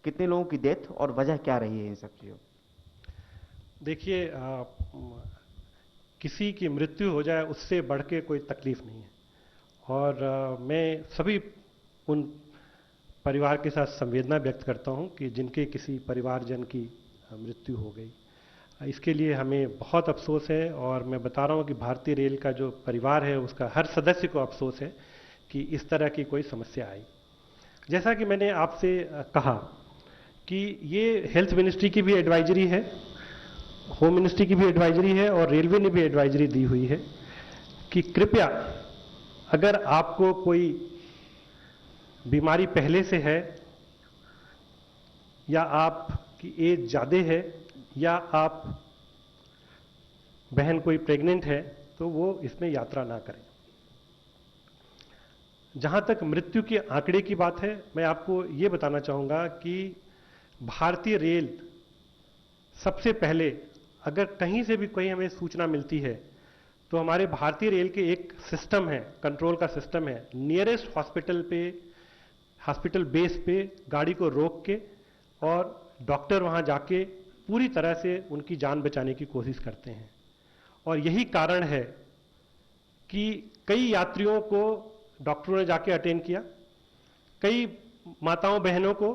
कितने लोगों की डेथ और वजह क्या रही है इन सब चीज़ों? देखिए, किसी की मृत्यु हो जाए उससे बढ़ के कोई तकलीफ नहीं है। और मैं सभी उन परिवार के साथ संवेदना व्यक्त करता हूं कि जिनके किसी परिवारजन की मृत्यु हो गई। इसके लिए हमें बहुत अफसोस है, और मैं बता रहा हूं कि भारतीय रेल का जो परिवार है उसका हर सदस्य को अफसोस है कि इस तरह की कोई समस्या आई। जैसा कि मैंने आपसे कहा कि ये हेल्थ मिनिस्ट्री की भी एडवाइजरी है, होम मिनिस्ट्री की भी एडवाइजरी है, और रेलवे ने भी एडवाइजरी दी हुई है कि कृपया अगर आपको कोई बीमारी पहले से है, या आपकी एज ज़्यादा है, या आप बहन कोई प्रेग्नेंट है, तो वो इसमें यात्रा ना करें। जहां तक मृत्यु के आंकड़े की बात है, मैं आपको ये बताना चाहूंगा कि भारतीय रेल सबसे पहले, अगर कहीं से भी कोई हमें सूचना मिलती है, तो हमारे भारतीय रेल के एक सिस्टम है, कंट्रोल का सिस्टम है, नियरेस्ट हॉस्पिटल बेस पे गाड़ी को रोक के और डॉक्टर वहां जाके पूरी तरह से उनकी जान बचाने की कोशिश करते हैं। और यही कारण है कि कई यात्रियों को डॉक्टरों ने जाके अटेंड किया, कई माताओं बहनों को,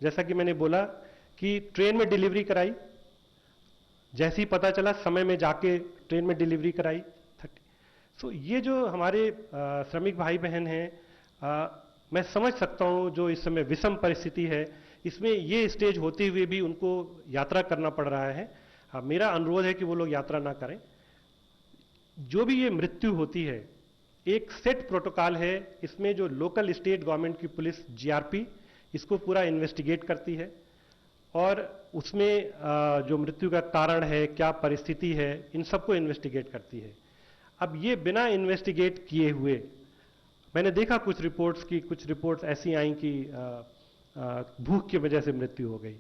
जैसा कि मैंने बोला, कि ट्रेन में डिलीवरी कराई, जैसे ही पता चला समय में जाके ट्रेन में डिलीवरी कराई। सो ये जो हमारे श्रमिक भाई बहन हैं, मैं समझ सकता हूं जो इस समय विषम परिस्थिति है, इसमें ये स्टेज होते हुए भी उनको यात्रा करना पड़ रहा है। मेरा अनुरोध है कि वो लोग यात्रा ना करें। जो भी ये मृत्यु होती है, एक सेट प्रोटोकॉल है, इसमें जो लोकल स्टेट गवर्नमेंट की पुलिस जीआरपी इसको पूरा इन्वेस्टिगेट करती है, और उसमें जो मृत्यु का कारण है, क्या परिस्थिति है, इन सबको इन्वेस्टिगेट करती है। अब ये बिना इन्वेस्टिगेट किए हुए, मैंने देखा कुछ रिपोर्ट्स ऐसी आई कि भूख की वजह से मृत्यु हो गई।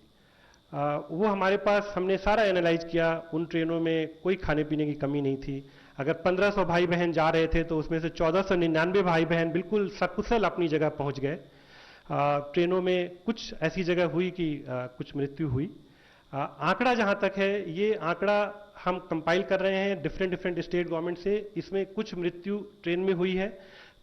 वो हमारे पास, हमने सारा एनालाइज किया, उन ट्रेनों में कोई खाने पीने की कमी नहीं थी। अगर 1500 भाई बहन जा रहे थे तो उसमें से 1499 भाई बहन बिल्कुल सकुशल अपनी जगह पहुंच गए। ट्रेनों में कुछ ऐसी जगह हुई कि कुछ मृत्यु हुई। आंकड़ा जहां तक है, ये आंकड़ा हम कंपाइल कर रहे हैं डिफरेंट स्टेट गवर्नमेंट से। इसमें कुछ मृत्यु ट्रेन में हुई है,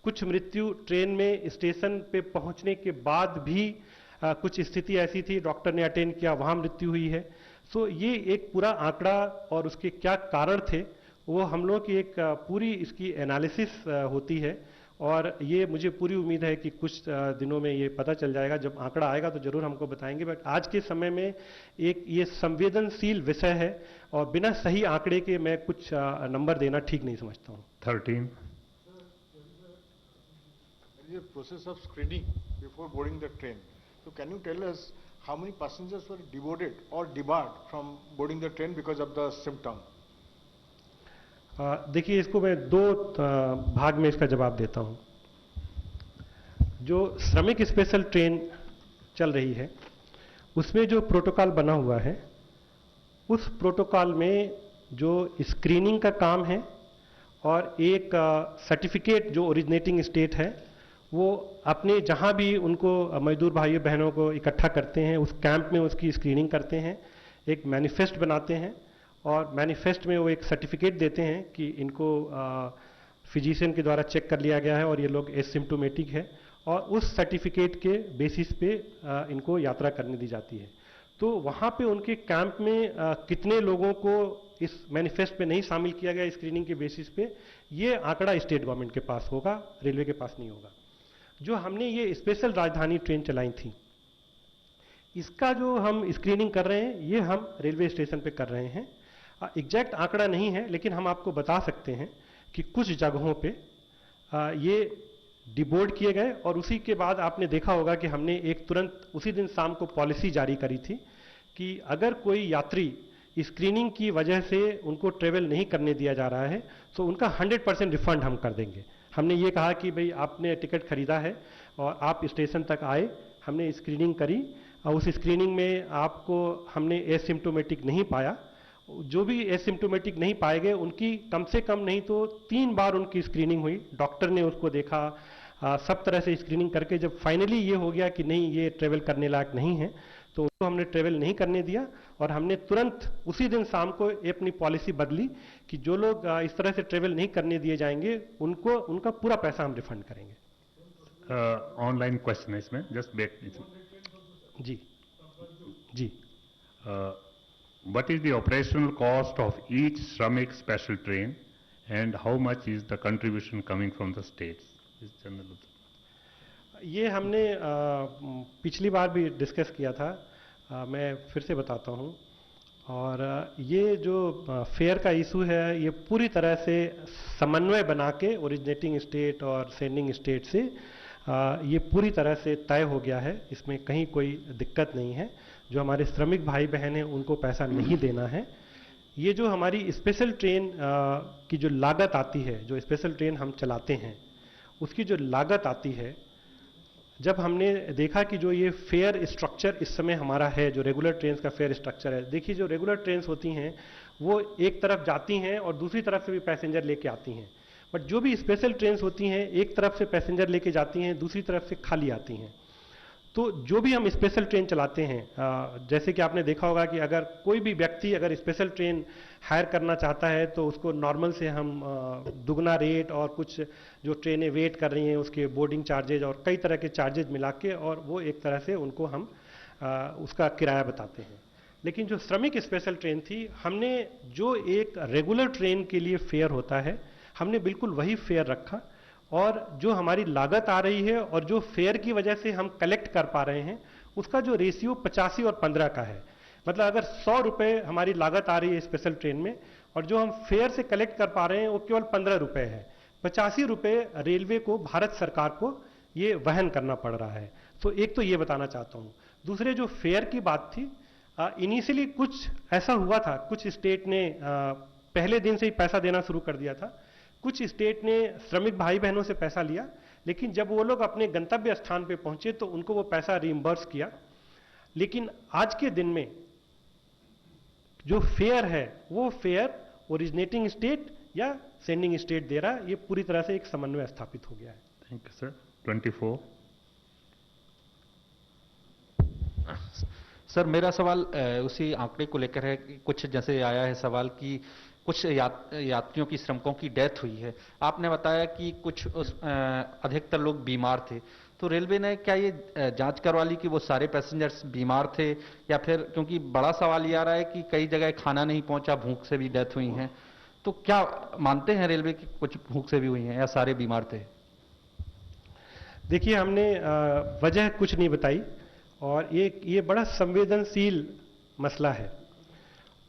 कुछ मृत्यु ट्रेन में स्टेशन पे पहुंचने के बाद भी कुछ स्थिति ऐसी थी, डॉक्टर ने अटेंड किया, वहां मृत्यु हुई है। सो ये एक पूरा आंकड़ा और उसके क्या कारण थे, वो हम लोग की एक पूरी इसकी एनालिसिस होती है, और ये मुझे पूरी उम्मीद है कि कुछ दिनों में ये पता चल जाएगा। जब आंकड़ा आएगा तो जरूर हमको बताएंगे, बट आज के समय में एक ये संवेदनशील विषय है, और बिना सही आंकड़े के मैं कुछ नंबर देना ठीक नहीं समझता हूँ। 13। is a process of screening before boarding the train. So can you tell us how many passengers were deported or debarred from boarding the train because of the symptom? देखिए, इसको मैं दो भाग में इसका जवाब देता हूं। जो श्रमिक स्पेशल ट्रेन चल रही है उसमें जो प्रोटोकॉल बना हुआ है, उस प्रोटोकॉल में जो स्क्रीनिंग का काम है और एक सर्टिफिकेट जो ओरिजिनेटिंग स्टेट है वो अपने जहां भी उनको मजदूर भाइयों बहनों को इकट्ठा करते हैं उस कैंप में उसकी स्क्रीनिंग करते हैं, एक मैनिफेस्ट बनाते हैं और मैनिफेस्ट में वो एक सर्टिफिकेट देते हैं कि इनको फिजिशियन के द्वारा चेक कर लिया गया है और ये लोग एसिम्प्टोमेटिक है, और उस सर्टिफिकेट के बेसिस पे इनको यात्रा करने दी जाती है। तो वहाँ पे उनके कैंप में कितने लोगों को इस मैनिफेस्ट में नहीं शामिल किया गया स्क्रीनिंग के बेसिस पे, ये आंकड़ा स्टेट गवर्नमेंट के पास होगा, रेलवे के पास नहीं होगा। जो हमने ये स्पेशल राजधानी ट्रेन चलाई थी, इसका जो हम स्क्रीनिंग कर रहे हैं ये हम रेलवे स्टेशन पे कर रहे हैं। एग्जैक्ट आंकड़ा नहीं है, लेकिन हम आपको बता सकते हैं कि कुछ जगहों पे ये डिबोर्ड किए गए और उसी के बाद आपने देखा होगा कि हमने एक तुरंत उसी दिन शाम को पॉलिसी जारी करी थी कि अगर कोई यात्री स्क्रीनिंग की वजह से उनको ट्रेवल नहीं करने दिया जा रहा है तो उनका 100% रिफंड हम कर देंगे। हमने ये कहा कि भाई आपने टिकट खरीदा है और आप स्टेशन तक आए, हमने स्क्रीनिंग करी और उस स्क्रीनिंग में आपको हमने एसिम्प्टोमेटिक नहीं पाया, जो भी एसिम्प्टोमेटिक नहीं पाए गए उनकी कम से कम नहीं तो 3 बार उनकी स्क्रीनिंग हुई, डॉक्टर ने उसको देखा, सब तरह से स्क्रीनिंग करके जब फाइनली ये हो गया कि नहीं ये ट्रेवल करने लायक नहीं है तो उनको हमने ट्रेवल नहीं करने दिया और हमने तुरंत उसी दिन शाम को अपनी पॉलिसी बदली कि जो लोग इस तरह से ट्रेवल नहीं करने दिए जाएंगे उनको उनका पूरा पैसा हम रिफंड करेंगे। ऑनलाइन क्वेश्चन है इसमें, जस्ट वेट। जी जी। What is the operational cost of each Shramik special train and how much is the contribution coming from the states? ये हमने पिछली बार भी डिस्कस किया था, मैं फिर से बताता हूँ। और ये जो फेयर का इशू है ये पूरी तरह से समन्वय बना के ओरिजिनेटिंग स्टेट और सेंडिंग स्टेट से ये पूरी तरह से तय हो गया है, इसमें कहीं कोई दिक्कत नहीं है। जो हमारे श्रमिक भाई बहन हैं उनको पैसा नहीं देना है। ये जो हमारी स्पेशल ट्रेन की जो लागत आती है, जो स्पेशल ट्रेन हम चलाते हैं उसकी जो लागत आती है, जब हमने देखा कि जो ये फेयर स्ट्रक्चर इस समय हमारा है, जो रेगुलर ट्रेन का फेयर स्ट्रक्चर है, देखिए जो रेगुलर ट्रेन होती हैं वो एक तरफ जाती हैं और दूसरी तरफ से भी पैसेंजर लेके आती हैं, बट जो भी स्पेशल ट्रेन होती हैं एक तरफ से पैसेंजर लेके जाती हैं, दूसरी तरफ से खाली आती हैं। तो जो भी हम स्पेशल ट्रेन चलाते हैं, जैसे कि आपने देखा होगा कि अगर कोई भी व्यक्ति अगर स्पेशल ट्रेन हायर करना चाहता है तो उसको नॉर्मल से हम दुगना रेट और कुछ जो ट्रेनें वेट कर रही हैं उसके बोर्डिंग चार्जेज और कई तरह के चार्जेज मिला के और वो एक तरह से उनको हम उसका किराया बताते हैं। लेकिन जो श्रमिक स्पेशल ट्रेन थी, हमने जो एक रेगुलर ट्रेन के लिए फेयर होता है हमने बिल्कुल वही फेयर रखा और जो हमारी लागत आ रही है और जो फेयर की वजह से हम कलेक्ट कर पा रहे हैं उसका जो रेशियो 85 और 15 का है। मतलब अगर 100 रुपए हमारी लागत आ रही है स्पेशल ट्रेन में और जो हम फेयर से कलेक्ट कर पा रहे हैं वो केवल 15 रुपए है, 85 रुपए रेलवे को, भारत सरकार को ये वहन करना पड़ रहा है। तो एक तो ये बताना चाहता हूँ। दूसरे जो फेयर की बात थी, इनिशियली कुछ ऐसा हुआ था, कुछ स्टेट ने पहले दिन से ही पैसा देना शुरू कर दिया था, कुछ स्टेट ने श्रमिक भाई बहनों से पैसा लिया, लेकिन जब वो लोग अपने गंतव्य स्थान पे पहुंचे तो उनको वो पैसा रिइंबर्स किया। लेकिन आज के दिन में जो फेयर है वो फेयर ओरिजिनेटिंग स्टेट या सेंडिंग स्टेट दे रहा है। ये पूरी तरह से एक समन्वय स्थापित हो गया है। Thank you sir. 24। सर मेरा सवाल उसी आंकड़े को लेकर है कि कुछ जैसे आया है सवाल कि कुछ यात्रियों की, श्रमिकों की डेथ हुई है। आपने बताया कि कुछ अधिकतर लोग बीमार थे, तो रेलवे ने क्या ये जांच करवा ली कि वो सारे पैसेंजर्स बीमार थे या फिर, क्योंकि बड़ा सवाल ये आ रहा है कि कई जगह खाना नहीं पहुंचा, भूख से भी डेथ हुई हैं, तो क्या मानते हैं रेलवे की कुछ भूख से भी हुई हैं या सारे बीमार थे? देखिए हमने वजह कुछ नहीं बताई और ये बड़ा संवेदनशील मसला है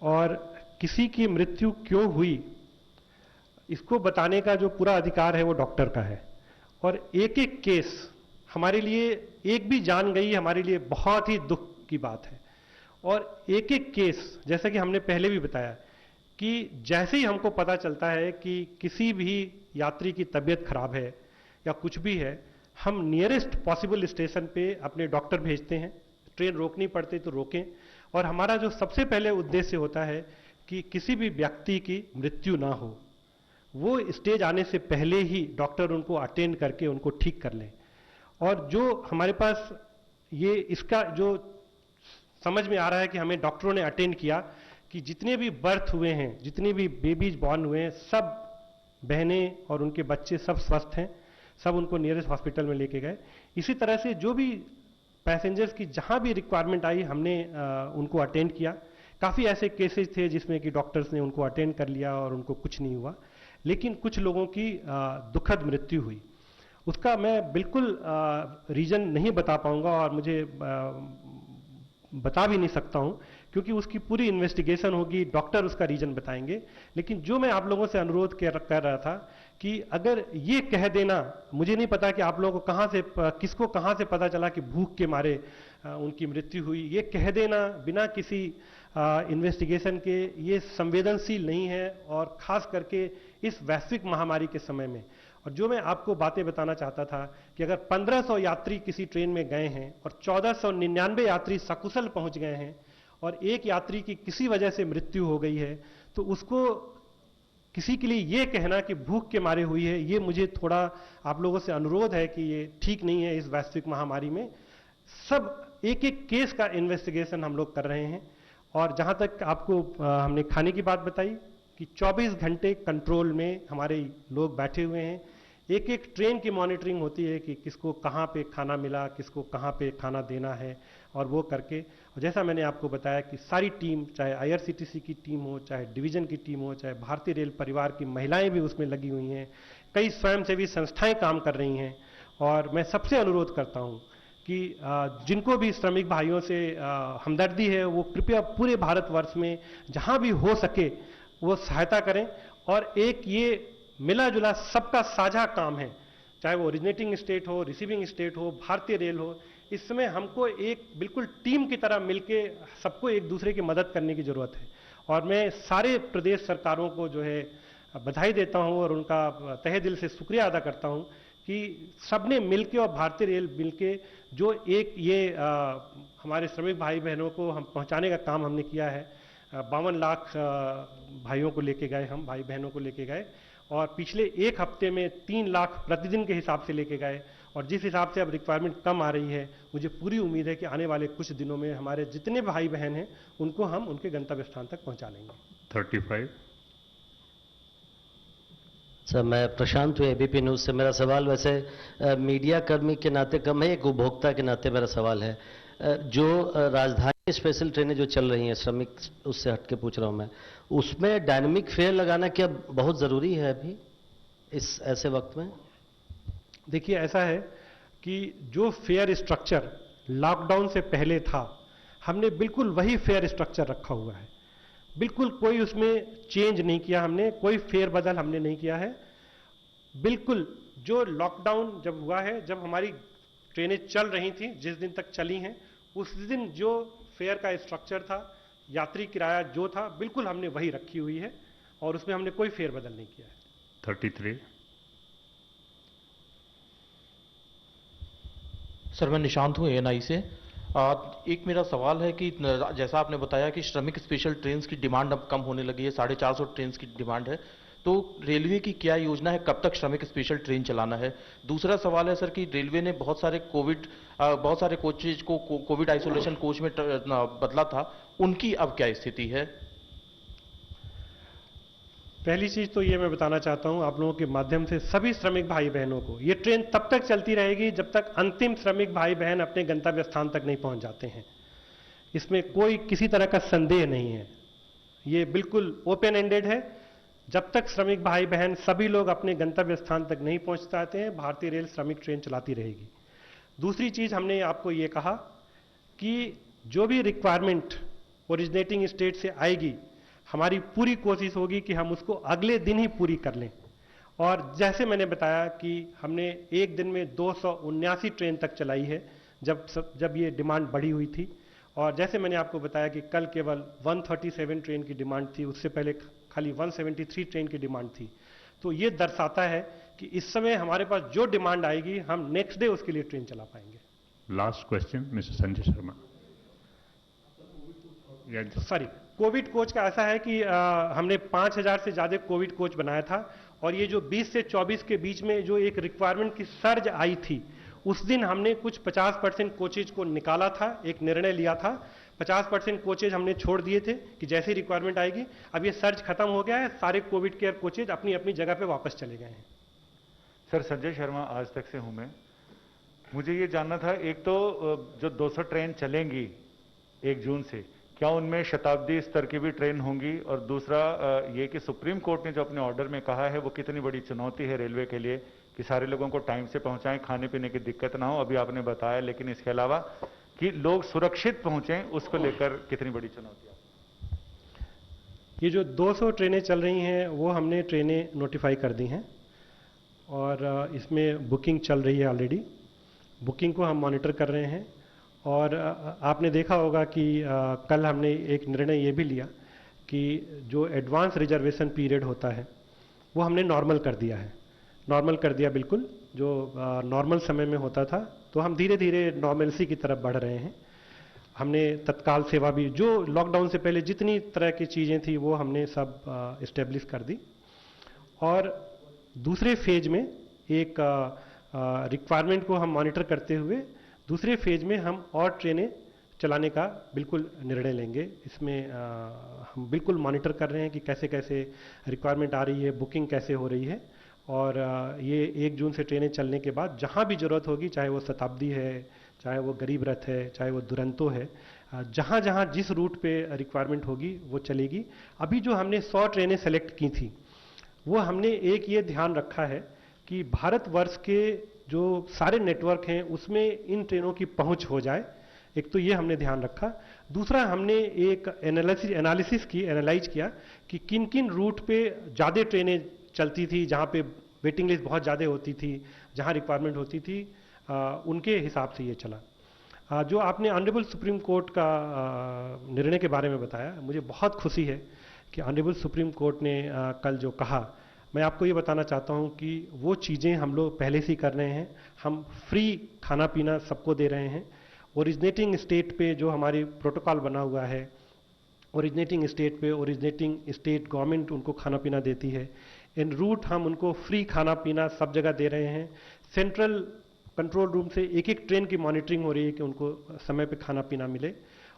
और किसी की मृत्यु क्यों हुई इसको बताने का जो पूरा अधिकार है वो डॉक्टर का है और एक एक केस हमारे लिए, एक भी जान गई हमारे लिए बहुत ही दुख की बात है। और एक एक केस, जैसा कि हमने पहले भी बताया कि जैसे ही हमको पता चलता है कि किसी भी यात्री की तबीयत खराब है या कुछ भी है, हम नियरेस्ट पॉसिबल स्टेशन पे अपने डॉक्टर भेजते हैं। ट्रेन रोकनी पड़ती तो रोकें, और हमारा जो सबसे पहले उद्देश्य होता है कि किसी भी व्यक्ति की मृत्यु ना हो। वो स्टेज आने से पहले ही डॉक्टर उनको अटेंड करके उनको ठीक कर लें। और जो हमारे पास ये इसका जो समझ में आ रहा है कि हमें डॉक्टरों ने अटेंड किया कि जितने भी बर्थ हुए हैं, जितने भी बेबीज बॉर्न हुए हैं, सब बहनें और उनके बच्चे सब स्वस्थ हैं, सब उनको नियरेस्ट हॉस्पिटल में लेके गए। इसी तरह से जो भी पैसेंजर्स की जहां भी रिक्वायरमेंट आई, हमने उनको अटेंड किया। काफ़ी ऐसे केसेस थे जिसमें कि डॉक्टर्स ने उनको अटेंड कर लिया और उनको कुछ नहीं हुआ, लेकिन कुछ लोगों की दुखद मृत्यु हुई। उसका मैं बिल्कुल रीजन नहीं बता पाऊंगा और मुझे बता भी नहीं सकता हूं, क्योंकि उसकी पूरी इन्वेस्टिगेशन होगी, डॉक्टर उसका रीजन बताएंगे। लेकिन जो मैं आप लोगों से अनुरोध कर रहा था कि अगर ये कह देना, मुझे नहीं पता कि आप लोगों को कहां से, किसको कहां से पता चला कि भूख के मारे उनकी मृत्यु हुई, ये कह देना बिना किसी इन्वेस्टिगेशन के, ये संवेदनशील नहीं है, और खास करके इस वैश्विक महामारी के समय में। और जो मैं आपको बातें बताना चाहता था कि अगर 1500 यात्री किसी ट्रेन में गए हैं और 1499 यात्री सकुशल पहुंच गए हैं और एक यात्री की किसी वजह से मृत्यु हो गई है, तो उसको किसी के लिए ये कहना कि भूख के मारे हुई है, ये मुझे थोड़ा आप लोगों से अनुरोध है कि ये ठीक नहीं है। इस वैश्विक महामारी में सब एक एक केस का इन्वेस्टिगेशन हम लोग कर रहे हैं। और जहां तक आपको हमने खाने की बात बताई कि 24 घंटे कंट्रोल में हमारे लोग बैठे हुए हैं। एक एक ट्रेन की मॉनिटरिंग होती है कि किसको कहाँ पे खाना मिला, किसको कहाँ पे खाना देना है, और वो करके, और जैसा मैंने आपको बताया कि सारी टीम, चाहे आईआरसीटीसी की टीम हो, चाहे डिवीजन की टीम हो, चाहे भारतीय रेल परिवार की महिलाएं भी उसमें लगी हुई हैं, कई स्वयंसेवी संस्थाएं काम कर रही हैं। और मैं सबसे अनुरोध करता हूं कि जिनको भी श्रमिक भाइयों से हमदर्दी है, वो कृपया पूरे भारतवर्ष में जहां भी हो सके वो सहायता करें। और एक ये मिला जुला सबका साझा काम है, चाहे वो ओरिजिनेटिंग स्टेट हो, रिसीविंग स्टेट हो, भारतीय रेल हो। इस समय हमको एक बिल्कुल टीम की तरह मिलके सबको एक दूसरे की मदद करने की जरूरत है। और मैं सारे प्रदेश सरकारों को जो है बधाई देता हूं और उनका तहे दिल से शुक्रिया अदा करता हूं कि सबने मिलके और भारतीय रेल मिलके जो एक ये हमारे श्रमिक भाई बहनों को हम पहुंचाने का काम हमने किया है। 52 लाख भाइयों को लेके गए, हम भाई बहनों को लेके गए, और पिछले एक हफ्ते में 3 लाख प्रतिदिन के हिसाब से लेके गए। और जिस हिसाब से अब रिक्वायरमेंट कम आ रही है, मुझे पूरी उम्मीद है कि आने वाले कुछ दिनों में हमारे जितने भाई बहन हैं उनको हम उनके गंतव्य स्थान तक पहुंचा लेंगे। 35। सर, मैं प्रशांत हूँ, एबीपी न्यूज़ से। मेरा सवाल वैसे मीडिया कर्मी के नाते कम है, एक उपभोक्ता के नाते मेरा सवाल है। जो राजधानी स्पेशल ट्रेनें जो चल रही हैं, श्रमिक, उससे हटके पूछ रहा हूँ मैं, उसमें डायनेमिक फेयर लगाना क्या बहुत ज़रूरी है अभी इस ऐसे वक्त में? देखिए, ऐसा है कि जो फेयर स्ट्रक्चर लॉकडाउन से पहले था, हमने बिल्कुल वही फेयर स्ट्रक्चर रखा हुआ है। बिल्कुल कोई उसमें चेंज नहीं किया हमने, कोई फेर बदल हमने नहीं किया है। बिल्कुल जो लॉकडाउन जब हुआ है, जब हमारी ट्रेनें चल रही थी, जिस दिन तक चली हैं, उस दिन जो फेयर का स्ट्रक्चर था, यात्री किराया जो था, बिल्कुल हमने वही रखी हुई है और उसमें हमने कोई फेर बदल नहीं किया है। 33। सर, मैं निशांत हूँ एएनआई से। एक मेरा सवाल है कि जैसा आपने बताया कि श्रमिक स्पेशल ट्रेन की डिमांड अब कम होने लगी है, 450 ट्रेन की डिमांड है, तो रेलवे की क्या योजना है, कब तक श्रमिक स्पेशल ट्रेन चलाना है? दूसरा सवाल है सर कि रेलवे ने बहुत सारे कोचेज को कोविड आइसोलेशन कोच में बदला था, उनकी अब क्या स्थिति है? पहली चीज तो ये मैं बताना चाहता हूं आप लोगों के माध्यम से सभी श्रमिक भाई बहनों को, ये ट्रेन तब तक चलती रहेगी जब तक अंतिम श्रमिक भाई बहन अपने गंतव्य स्थान तक नहीं पहुंच जाते हैं। इसमें कोई किसी तरह का संदेह नहीं है, ये बिल्कुल ओपन एंडेड है। जब तक श्रमिक भाई बहन सभी लोग अपने गंतव्य स्थान तक नहीं पहुंच पाते हैं, भारतीय रेल श्रमिक ट्रेन चलाती रहेगी। दूसरी चीज हमने आपको ये कहा कि जो भी रिक्वायरमेंट ओरिजिनेटिंग स्टेट से आएगी, हमारी पूरी कोशिश होगी कि हम उसको अगले दिन ही पूरी कर लें। और जैसे मैंने बताया कि हमने एक दिन में 279 ट्रेन तक चलाई है जब ये डिमांड बढ़ी हुई थी। और जैसे मैंने आपको बताया कि कल केवल 137 ट्रेन की डिमांड थी, उससे पहले खाली 173 ट्रेन की डिमांड थी। तो ये दर्शाता है कि इस समय हमारे पास जो डिमांड आएगी हम नेक्स्ट डे उसके लिए ट्रेन चला पाएंगे। Last question mister Sanjay Sharma. Sorry, Covid coach का ऐसा है कि हमने 5000 से ज़्यादा कोविड कोच बनाया था, और ये जो 20 से 24 के बीच में जो एक रिक्वायरमेंट की सर्ज आई थी, उस दिन हमने कुछ 50% कोचेज को निकाला था, एक निर्णय लिया था। 50% कोचेज हमने छोड़ दिए थे कि जैसी रिक्वायरमेंट आएगी। अब ये सर्ज खत्म हो गया है, सारे कोविड केयर कोचेज अपनी अपनी जगह पे वापस चले गए हैं। सर, संजय शर्मा आज तक से हूं मैं। मुझे ये जानना था, एक तो जो 200 ट्रेन चलेंगी 1 जून से, क्या उनमें शताब्दी स्तर की भी ट्रेन होंगी? और दूसरा ये कि सुप्रीम कोर्ट ने जो अपने ऑर्डर में कहा है वो कितनी बड़ी चुनौती है रेलवे के लिए कि सारे लोगों को टाइम से पहुंचाएं, खाने पीने की दिक्कत ना हो, अभी आपने बताया, लेकिन इसके अलावा कि लोग सुरक्षित पहुंचें, उसको लेकर कितनी बड़ी चुनौती है? ये जो 200 ट्रेनें चल रही हैं वो हमने ट्रेनें नोटिफाई कर दी हैं, और इसमें बुकिंग चल रही है ऑलरेडी। बुकिंग को हम मॉनिटर कर रहे हैं। और आपने देखा होगा कि कल हमने एक निर्णय ये भी लिया कि जो एडवांस रिजर्वेशन पीरियड होता है वो हमने नॉर्मल कर दिया है। नॉर्मल कर दिया बिल्कुल, जो नॉर्मल समय में होता था, तो हम धीरे धीरे नॉर्मलसी की तरफ बढ़ रहे हैं। हमने तत्काल सेवा भी, जो लॉकडाउन से पहले जितनी तरह की चीज़ें थी वो हमने सब इस्टेब्लिश कर दी। और दूसरे फेज में एक रिक्वायरमेंट को हम मॉनिटर करते हुए दूसरे फेज में हम और ट्रेनें चलाने का बिल्कुल निर्णय लेंगे। इसमें हम बिल्कुल मॉनिटर कर रहे हैं कि कैसे कैसे रिक्वायरमेंट आ रही है, बुकिंग कैसे हो रही है। और ये 1 जून से ट्रेनें चलने के बाद जहाँ भी ज़रूरत होगी, चाहे वो शताब्दी है, चाहे वो गरीब रथ है, चाहे वो दुरंतो है, जहाँ जहाँ जिस रूट पे रिक्वायरमेंट होगी वो चलेगी। अभी जो हमने 100 ट्रेनें सेलेक्ट की थी, वो हमने एक ये ध्यान रखा है कि भारतवर्ष के जो सारे नेटवर्क हैं उसमें इन ट्रेनों की पहुंच हो जाए। एक तो ये हमने ध्यान रखा। दूसरा, हमने एक एनालिसिस की, एनालाइज किया कि किन किन रूट पे ज़्यादा ट्रेनें चलती थी, जहाँ पे वेटिंग लिस्ट बहुत ज़्यादा होती थी, जहाँ रिक्वायरमेंट होती थी, उनके हिसाब से ये चला। जो आपने ऑनरेबल सुप्रीम कोर्ट का निर्णय के बारे में बताया, मुझे बहुत खुशी है कि ऑनरेबल सुप्रीम कोर्ट ने कल जो कहा, मैं आपको ये बताना चाहता हूँ कि वो चीज़ें हम लोग पहले से ही कर रहे हैं। हम फ्री खाना पीना सबको दे रहे हैं। ओरिजिनेटिंग स्टेट पे जो हमारी प्रोटोकॉल बना हुआ है, ओरिजिनेटिंग स्टेट पे ओरिजिनेटिंग स्टेट गवर्नमेंट उनको खाना पीना देती है। इन रूट हम उनको फ्री खाना पीना सब जगह दे रहे हैं। सेंट्रल कंट्रोल रूम से एक एक ट्रेन की मॉनिटरिंग हो रही है कि उनको समय पे खाना पीना मिले।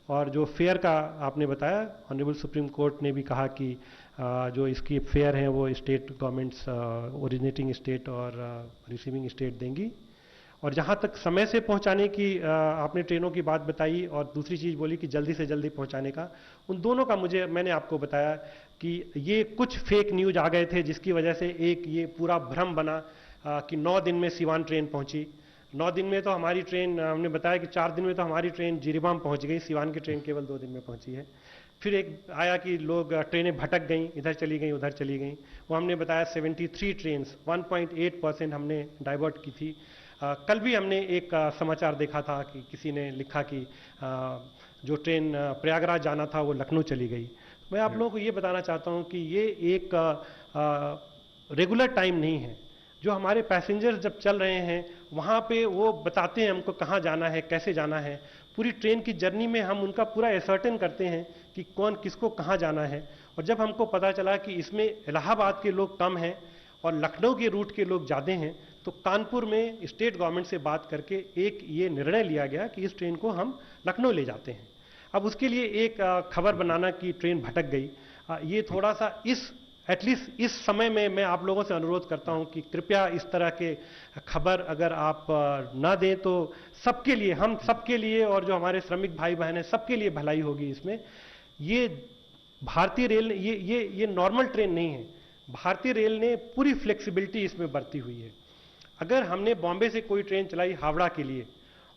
और जो फेयर का आपने बताया, ऑनरेबल सुप्रीम कोर्ट ने भी कहा कि जो इसकी फेयर हैं वो स्टेट गवर्नमेंट्स, ओरिजिनेटिंग स्टेट और रिसीविंग स्टेट देंगी। और जहाँ तक समय से पहुँचाने की आपने ट्रेनों की बात बताई, और दूसरी चीज़ बोली कि जल्दी से जल्दी पहुँचाने का, उन दोनों का मैंने आपको बताया कि ये कुछ फेक न्यूज आ गए थे जिसकी वजह से एक ये पूरा भ्रम बना कि 9 दिन में सिवान ट्रेन पहुँची। 9 दिन में तो हमारी ट्रेन, हमने बताया कि 4 दिन में तो हमारी ट्रेन जिरीबाम पहुँच गई, सिवान की ट्रेन केवल 2 दिन में पहुँची है। फिर एक आया कि लोग ट्रेनें भटक गईं, इधर चली गईं, उधर चली गईं। वो हमने बताया 73 ट्रेन्स 1.8% हमने डाइवर्ट की थी। कल भी हमने एक समाचार देखा था कि किसी ने लिखा कि जो ट्रेन प्रयागराज जाना था वो लखनऊ चली गई। मैं आप लोगों को ये बताना चाहता हूँ कि ये एक रेगुलर टाइम नहीं है। जो हमारे पैसेंजर्स जब चल रहे हैं वहाँ पे वो बताते हैं हमको कहाँ जाना है, कैसे जाना है। पूरी ट्रेन की जर्नी में हम उनका पूरा एसर्टेन करते हैं कि कौन किसको कहाँ जाना है। और जब हमको पता चला कि इसमें इलाहाबाद के लोग कम हैं और लखनऊ के रूट के लोग ज़्यादा हैं, तो कानपुर में स्टेट गवर्नमेंट से बात करके एक ये निर्णय लिया गया कि इस ट्रेन को हम लखनऊ ले जाते हैं। अब उसके लिए एक खबर बनाना कि ट्रेन भटक गई, ये थोड़ा सा एटलीस्ट इस समय में मैं आप लोगों से अनुरोध करता हूं कि कृपया इस तरह के खबर अगर आप ना दें तो सबके लिए, हम सबके लिए, और जो हमारे श्रमिक भाई बहन हैं सबके लिए भलाई होगी इसमें। ये भारतीय रेल, ये नॉर्मल ट्रेन नहीं है। भारतीय रेल ने पूरी फ्लेक्सिबिलिटी इसमें बरती हुई है। अगर हमने बॉम्बे से कोई ट्रेन चलाई हावड़ा के लिए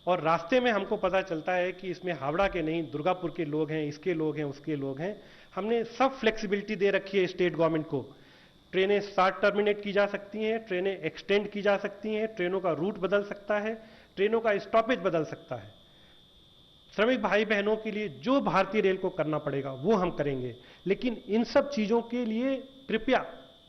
और रास्ते में हमको पता चलता है कि इसमें हावड़ा के नहीं, दुर्गापुर के लोग हैं, इसके लोग हैं, उसके लोग हैं, हमने सब फ्लेक्सिबिलिटी दे रखी है स्टेट गवर्नमेंट को ट्रेनें शॉर्ट टर्मिनेट की जा सकती हैं, ट्रेनें एक्सटेंड की जा सकती हैं, ट्रेनों का रूट बदल सकता है, ट्रेनों का स्टॉपेज बदल सकता है। श्रमिक भाई बहनों के लिए जो भारतीय रेल को करना पड़ेगा वो हम करेंगे, लेकिन इन सब चीज़ों के लिए कृपया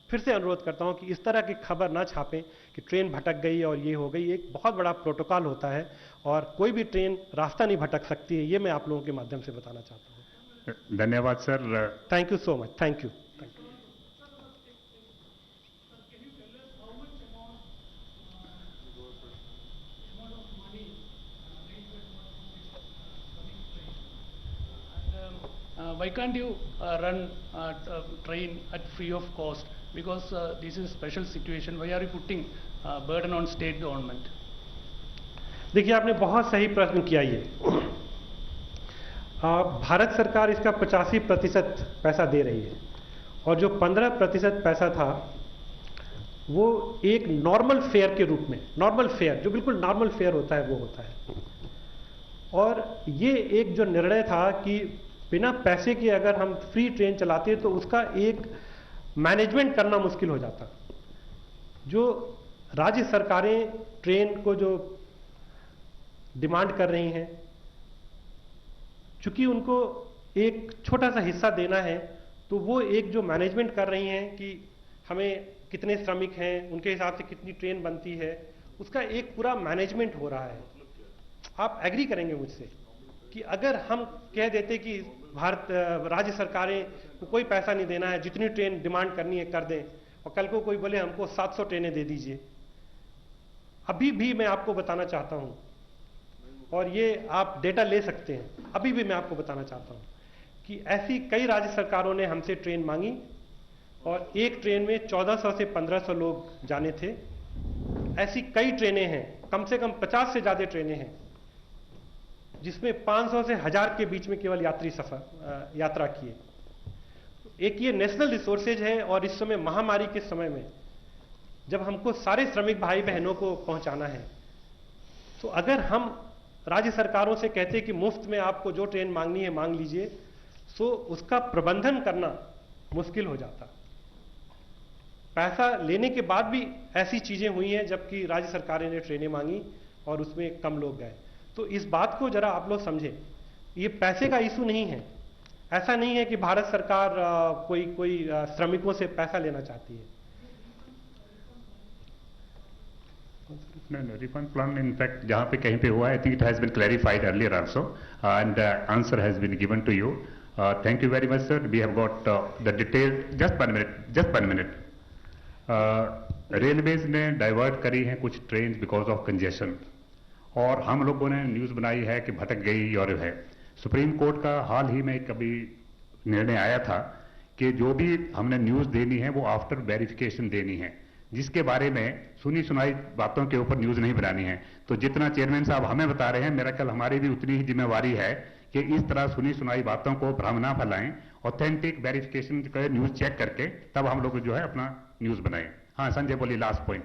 फिर से अनुरोध करता हूं कि इस तरह की खबर ना छापें कि ट्रेन भटक गई और ये हो गई। एक बहुत बड़ा प्रोटोकॉल होता है और कोई भी ट्रेन रास्ता नहीं भटक सकती है, ये मैं आप लोगों के माध्यम से बताना चाहता हूं। धन्यवाद sir. Thank you so much. Thank you. Why can't you run train at free of cost? Because this is a special situation. Why are you putting burden on state government? देखिए, आपने बहुत सही प्रश्न किया। ये भारत सरकार इसका 85% पैसा दे रही है और जो 15% पैसा था वो एक नॉर्मल फेयर के रूप में, नॉर्मल फेयर जो बिल्कुल नॉर्मल फेयर होता है वो होता है। और ये एक जो निर्णय था कि बिना पैसे के अगर हम फ्री ट्रेन चलाते तो उसका एक मैनेजमेंट करना मुश्किल हो जाता। जो राज्य सरकारें ट्रेन को जो डिमांड कर रही हैं, चूंकि उनको एक छोटा सा हिस्सा देना है, तो वो एक जो मैनेजमेंट कर रही हैं कि हमें कितने श्रमिक हैं, उनके हिसाब से कितनी ट्रेन बनती है, उसका एक पूरा मैनेजमेंट हो रहा है। आप एग्री करेंगे मुझसे कि अगर हम कह देते कि भारत राज्य सरकारें को कोई पैसा नहीं देना है, जितनी ट्रेन डिमांड करनी है कर दें, और कल को कोई बोले हमको 700 ट्रेनें दे दीजिए। अभी भी मैं आपको बताना चाहता हूं, और ये आप डेटा ले सकते हैं, अभी भी मैं आपको बताना चाहता हूं कि ऐसी कई राज्य सरकारों ने हमसे ट्रेन मांगी और एक ट्रेन में 1400 से 1500 लोग जाने थे। ऐसी कई ट्रेनें हैं, कम से कम 50 से ज्यादा ट्रेनें हैं जिसमें 500 से 1000 के बीच में केवल यात्रा किए। एक ये नेशनल रिसोर्सेज है, और इस समय महामारी के समय में जब हमको सारे श्रमिक भाई बहनों को पहुंचाना है, तो अगर हम राज्य सरकारों से कहते कि मुफ्त में आपको जो ट्रेन मांगनी है मांग लीजिए, तो उसका प्रबंधन करना मुश्किल हो जाता। पैसा लेने के बाद भी ऐसी चीजें हुई हैं जबकि राज्य सरकारें ने ट्रेनें मांगी और उसमें कम लोग गए। तो इस बात को जरा आप लोग समझें, ये पैसे का इशू नहीं है। ऐसा नहीं है कि भारत सरकार कोई श्रमिकों से पैसा लेना चाहती है। No, refund plan in fact जहाँ पे कहीं पे हुआ, I think it has been clarified earlier also, and answer has been given to you. Thank you very much, sir. We have got the detail. Just one minute. Railways ने divert करी हैं कुछ train because of congestion, और हम लोगों ने news बनाई है कि भटक गई और है। सुप्रीम कोर्ट का हाल ही में कभी निर्णय आया था कि जो भी हमने न्यूज़ देनी है वो आफ्टर वेरिफिकेशन देनी है, जिसके बारे में सुनी सुनाई बातों के ऊपर न्यूज़ नहीं बनानी है। तो जितना चेयरमैन साहब हमें बता रहे हैं, मेरा ख्याल हमारी भी उतनी ही जिम्मेवारी है कि इस तरह सुनी सुनाई बातों को भ्रम ना फैलाएं, ऑथेंटिक वेरिफिकेशन का न्यूज़ चेक करके तब हम लोग जो है अपना न्यूज़ बनाएं। हाँ संजय बोलिए, लास्ट पॉइंट।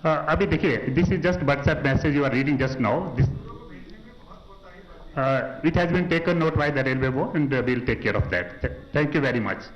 अभी देखिए, this is just WhatsApp message you are reading just now. This it has been taken note by the railway board and we will take care of that. Thank you very much.